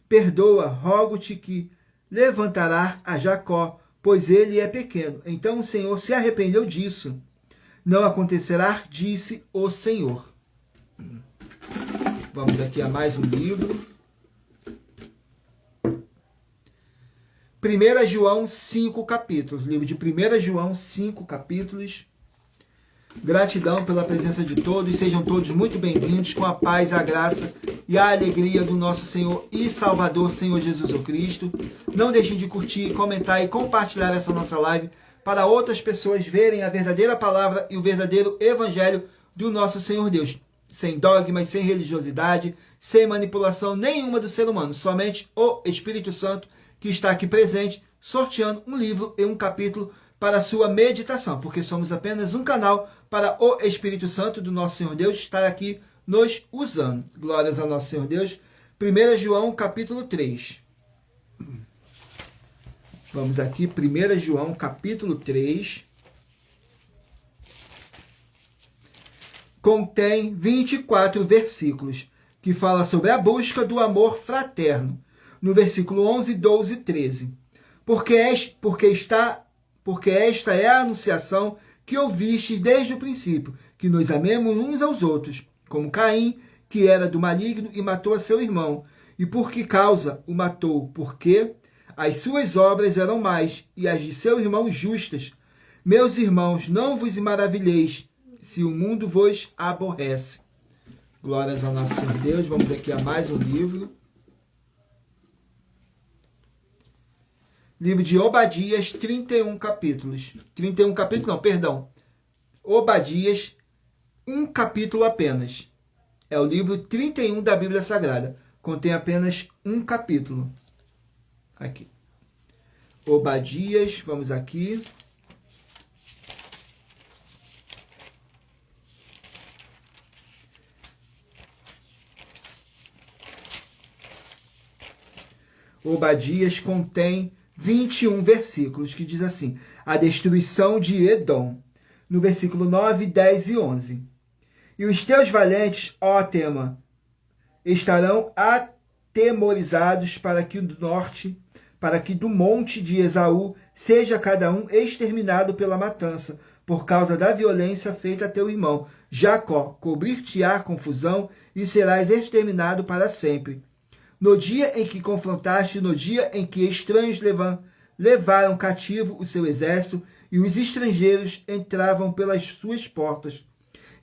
A: perdoa, rogo-te que levantará a Jacó, pois ele é pequeno. Então o Senhor se arrependeu disso. Não acontecerá, disse o Senhor. Vamos aqui a mais um livro. 1 João, 5 capítulos. Livro de 1 João, 5 capítulos. Gratidão pela presença de todos. Sejam todos muito bem-vindos com a paz, a graça e a alegria do nosso Senhor e Salvador, Senhor Jesus Cristo. Não deixem de curtir, comentar e compartilhar essa nossa live para outras pessoas verem a verdadeira palavra e o verdadeiro evangelho do nosso Senhor Deus. Sem dogmas, sem religiosidade, sem manipulação nenhuma do ser humano. Somente o Espírito Santo que está aqui presente, sorteando um livro e um capítulo para a sua meditação, porque somos apenas um canal para o Espírito Santo do nosso Senhor Deus estar aqui nos usando. Glórias ao nosso Senhor Deus. 1 João, capítulo 3. Vamos aqui, 1 João, capítulo 3. Contém 24 versículos, que fala sobre a busca do amor fraterno. No versículo 11, 12 e 13. Porque esta é a anunciação que ouvistes desde o princípio, que nos amemos uns aos outros, como Caim, que era do maligno e matou a seu irmão. E por que causa o matou? Porque as suas obras eram más e as de seu irmão justas. Meus irmãos, não vos maravilheis se o mundo vos aborrece. Glórias ao nosso Senhor Deus. Vamos aqui a mais um livro. Livro de Obadias, 31 capítulos. 31 capítulos, não, perdão. Obadias, um capítulo apenas. É o livro 31 da Bíblia Sagrada. Contém apenas um capítulo. Aqui. Obadias, vamos aqui. Obadias contém 21 versículos, que diz assim, a destruição de Edom, no versículo 9, 10 e 11. E os teus valentes, ó Tema, estarão atemorizados para que do monte de Esaú seja cada um exterminado pela matança, por causa da violência feita a teu irmão. Jacó, cobrir-te-á confusão e serás exterminado para sempre. No dia em que confrontaste, no dia em que estranhos levaram cativo o seu exército, e os estrangeiros entravam pelas suas portas,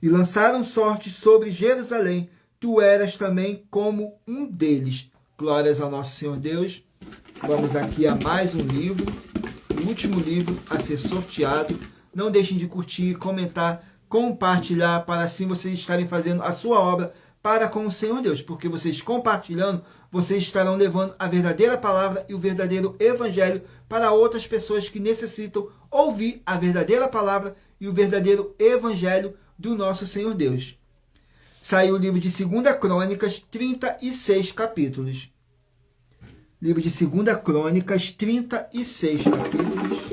A: e lançaram sorte sobre Jerusalém, tu eras também como um deles. Glórias ao nosso Senhor Deus. Vamos aqui a mais um livro, o último livro a ser sorteado. Não deixem de curtir, comentar, compartilhar, para assim vocês estarem fazendo a sua obra para com o Senhor Deus, porque vocês compartilhando, vocês estarão levando a verdadeira palavra e o verdadeiro evangelho para outras pessoas que necessitam ouvir a verdadeira palavra e o verdadeiro evangelho do nosso Senhor Deus. Saiu o livro de 2 Crônicas, 36 capítulos. Livro de 2 Crônicas, 36 capítulos.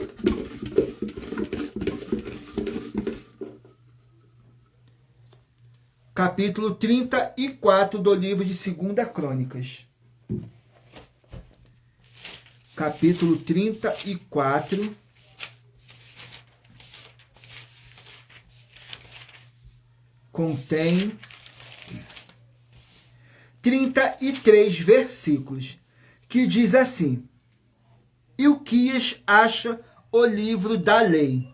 A: Capítulo 34 do livro de 2 Crônicas. Capítulo 34. Contém 33 versículos, que diz assim, Ilquias acha o livro da lei.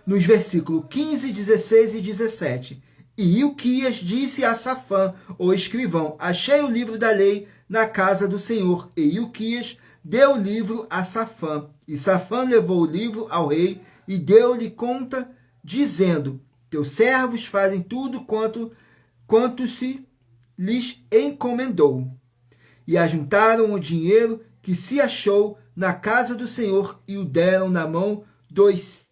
A: Nos versículos 15, 16 e 17. E Ilquias disse a Safã, o escrivão: achei o livro da lei na casa do Senhor. E Ilquias deu o livro a Safã. E Safã levou o livro ao rei e deu-lhe conta, dizendo: teus servos fazem tudo quanto se lhes encomendou. E ajuntaram o dinheiro que se achou na casa do Senhor e o deram na mão dos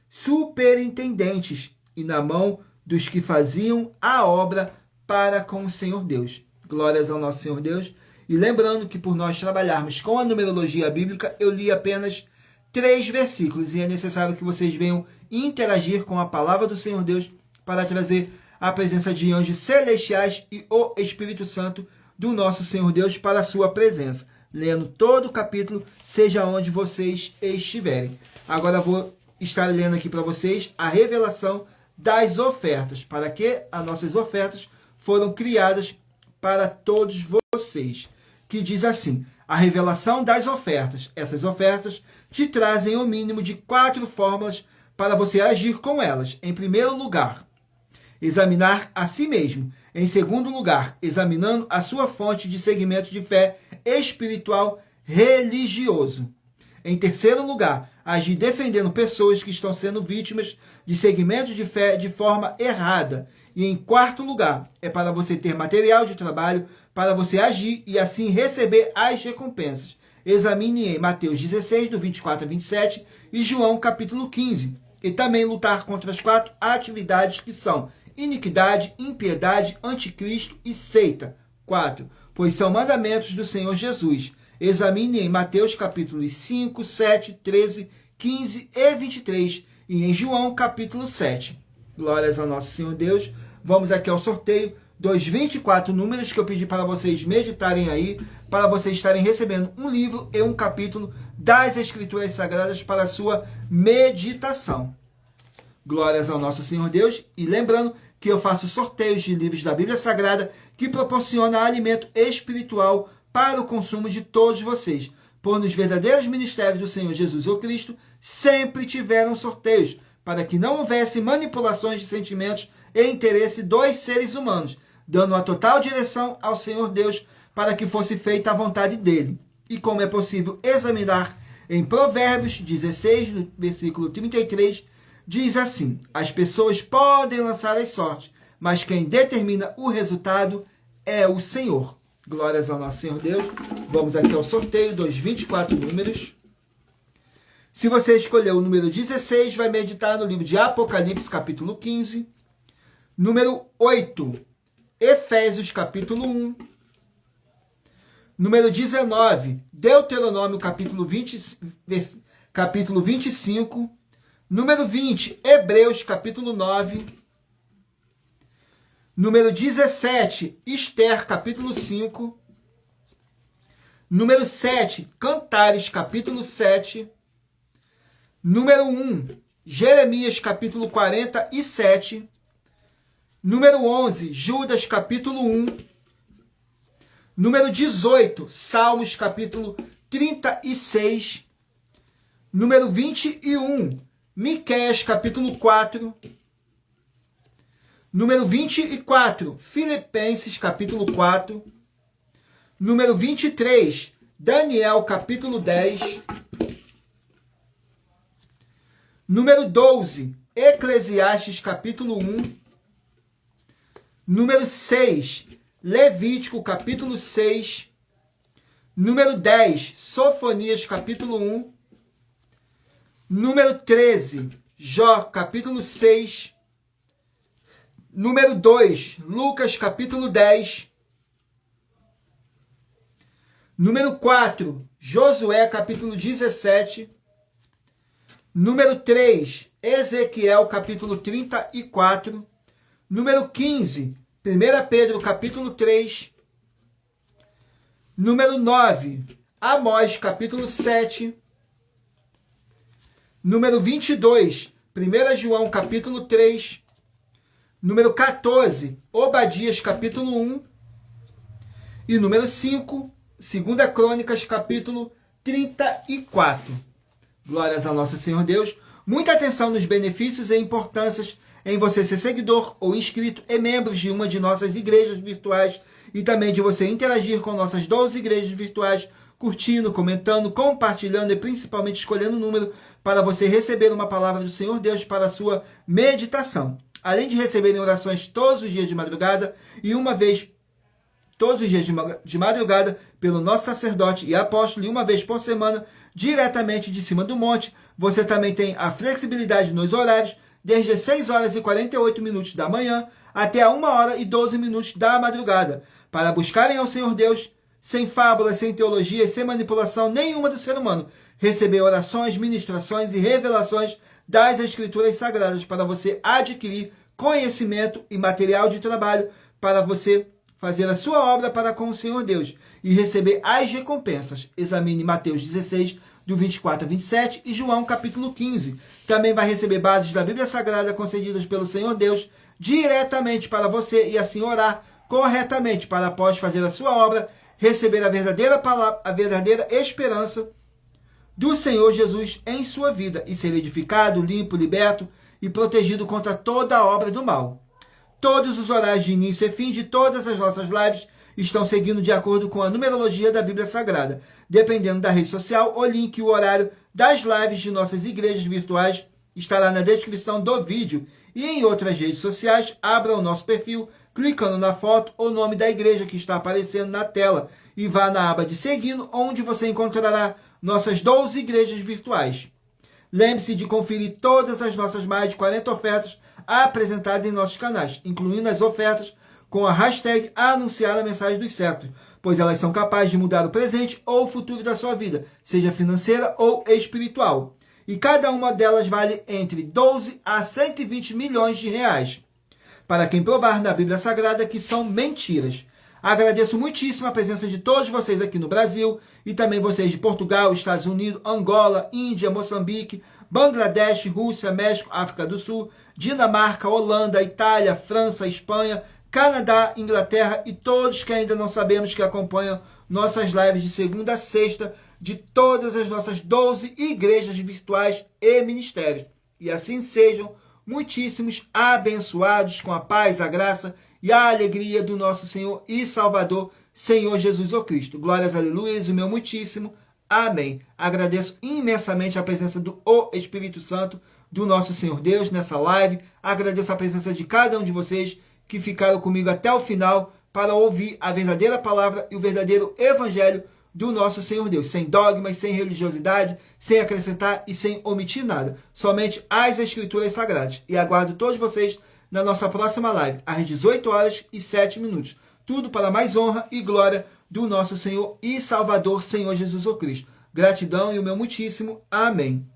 A: superintendentes e na mão dos que faziam a obra para com o Senhor Deus. Glórias ao nosso Senhor Deus. E lembrando que por nós trabalharmos com a numerologia bíblica, eu li apenas 3 versículos e é necessário que vocês venham interagir com a palavra do Senhor Deus para trazer a presença de anjos celestiais e o Espírito Santo do nosso Senhor Deus para a sua presença, lendo todo o capítulo, seja onde vocês estiverem. Agora vou estar lendo aqui para vocês a revelação das ofertas, para que as nossas ofertas foram criadas para todos vocês, que diz assim: a revelação das ofertas. Essas ofertas te trazem o mínimo de 4 fórmulas para você agir com elas. Em primeiro lugar, examinar a si mesmo. Em segundo lugar, examinando a sua fonte de segmento de fé espiritual religioso. Em terceiro lugar, agir defendendo pessoas que estão sendo vítimas de segmentos de fé de forma errada. E em quarto lugar, é para você ter material de trabalho para você agir e assim receber as recompensas. Examine em Mateus 16, do 24 a 27 e João capítulo 15. E também lutar contra as 4 atividades que são iniquidade, impiedade, anticristo e seita. 4. Pois são mandamentos do Senhor Jesus. Examine em Mateus capítulos 5, 7, 13, 15 e 23 e em João capítulo 7. Glórias ao nosso Senhor Deus. Vamos aqui ao sorteio dos 24 números que eu pedi para vocês meditarem aí, para vocês estarem recebendo um livro e um capítulo das Escrituras Sagradas para a sua meditação. Glórias ao nosso Senhor Deus. E lembrando que eu faço sorteios de livros da Bíblia Sagrada que proporciona alimento espiritual para o consumo de todos vocês. Pois nos verdadeiros ministérios do Senhor Jesus ou Cristo sempre tiveram sorteios, para que não houvesse manipulações de sentimentos e interesse dos seres humanos, dando uma total direção ao Senhor Deus para que fosse feita a vontade dele. E como é possível examinar em Provérbios 16, no versículo 33, diz assim: as pessoas podem lançar as sortes, mas quem determina o resultado é o Senhor. Glórias ao nosso Senhor Deus. Vamos aqui ao sorteio dos 24 números. Se você escolher o número 16, vai meditar no livro de Apocalipse, capítulo 15. Número 8, Efésios, capítulo 1. Número 19, Deuteronômio, capítulo 25. Número 20, Hebreus, capítulo 9. Número 17, Esther, capítulo 5. Número 7, Cantares, capítulo 7. Número 1, Jeremias, capítulo 47. Número 11, Judas, capítulo 1. Número 18, Salmos, capítulo 36. Número 21, Miqueias, capítulo 4. Número 24, Filipenses, capítulo 4. Número 23, Daniel, capítulo 10. Número 12, Eclesiastes, capítulo 1. Número 6, Levítico, capítulo 6. Número 10, Sofonias, capítulo 1. Número 13, Jó, capítulo 6. Número 2, Lucas, capítulo 10. Número 4, Josué, capítulo 17. Número 3, Ezequiel, capítulo 34. Número 15, 1 Pedro, capítulo 3. Número 9, Amós, capítulo 7. Número 22, 1 João, capítulo 3. Número 14, Obadias, capítulo 1. E número 5, 2 Crônicas, capítulo 34. Glórias ao nosso Senhor Deus. Muita atenção nos benefícios e importâncias em você ser seguidor ou inscrito e membro de uma de nossas igrejas virtuais e também de você interagir com nossas 12 igrejas virtuais, curtindo, comentando, compartilhando e principalmente escolhendo o número para você receber uma palavra do Senhor Deus para a sua meditação. Além de receberem orações todos os dias de madrugada e uma vez todos os dias de madrugada pelo nosso sacerdote e apóstolo e uma vez por semana diretamente de cima do monte, você também tem a flexibilidade nos horários desde as 6 horas e 48 minutos da manhã até a 1 hora e 12 minutos da madrugada, para buscarem ao Senhor Deus sem fábulas, sem teologia, sem manipulação nenhuma do ser humano, receber orações, ministrações e revelações das Escrituras Sagradas para você adquirir conhecimento e material de trabalho para você fazer a sua obra para com o Senhor Deus e receber as recompensas. Examine Mateus 16, do 24 a 27 e João capítulo 15. Também vai receber bases da Bíblia Sagrada concedidas pelo Senhor Deus diretamente para você e assim orar corretamente para após fazer a sua obra, receber a verdadeira palavra, a verdadeira esperança do Senhor Jesus em sua vida e ser edificado, limpo, liberto e protegido contra toda a obra do mal. Todos os horários de início e fim de todas as nossas lives estão seguindo de acordo com a numerologia da Bíblia Sagrada. Dependendo da rede social, o link e o horário das lives de nossas igrejas virtuais estará na descrição do vídeo. E em outras redes sociais, abra o nosso perfil, clicando na foto ou nome da igreja que está aparecendo na tela e vá na aba de seguindo, onde você encontrará nossas 12 igrejas virtuais. Lembre-se de conferir todas as nossas mais de 40 ofertas apresentadas em nossos canais, incluindo as ofertas com a hashtag anunciar a mensagem dos séculos, pois elas são capazes de mudar o presente ou o futuro da sua vida, seja financeira ou espiritual. E cada uma delas vale entre 12 a 120 milhões de reais. Para quem provar na Bíblia Sagrada que são mentiras. Agradeço muitíssimo a presença de todos vocês aqui no Brasil e também vocês de Portugal, Estados Unidos, Angola, Índia, Moçambique, Bangladesh, Rússia, México, África do Sul, Dinamarca, Holanda, Itália, França, Espanha, Canadá, Inglaterra e todos que ainda não sabemos que acompanham nossas lives de segunda a sexta de todas as nossas 12 igrejas virtuais e ministérios. E assim sejam muitíssimos abençoados com a paz, a graça e a alegria do nosso Senhor e Salvador, Senhor Jesus o Cristo. Glórias, aleluias, o meu muitíssimo amém. Agradeço imensamente a presença do Espírito Santo, do nosso Senhor Deus, nessa live. Agradeço a presença de cada um de vocês que ficaram comigo até o final para ouvir a verdadeira palavra e o verdadeiro evangelho do nosso Senhor Deus, sem dogmas, sem religiosidade, sem acrescentar e sem omitir nada. Somente as Escrituras Sagradas. E aguardo todos vocês na nossa próxima live, às 18 horas e 7 minutos. Tudo para mais honra e glória do nosso Senhor e Salvador, Senhor Jesus o Cristo. Gratidão e o meu muitíssimo amém.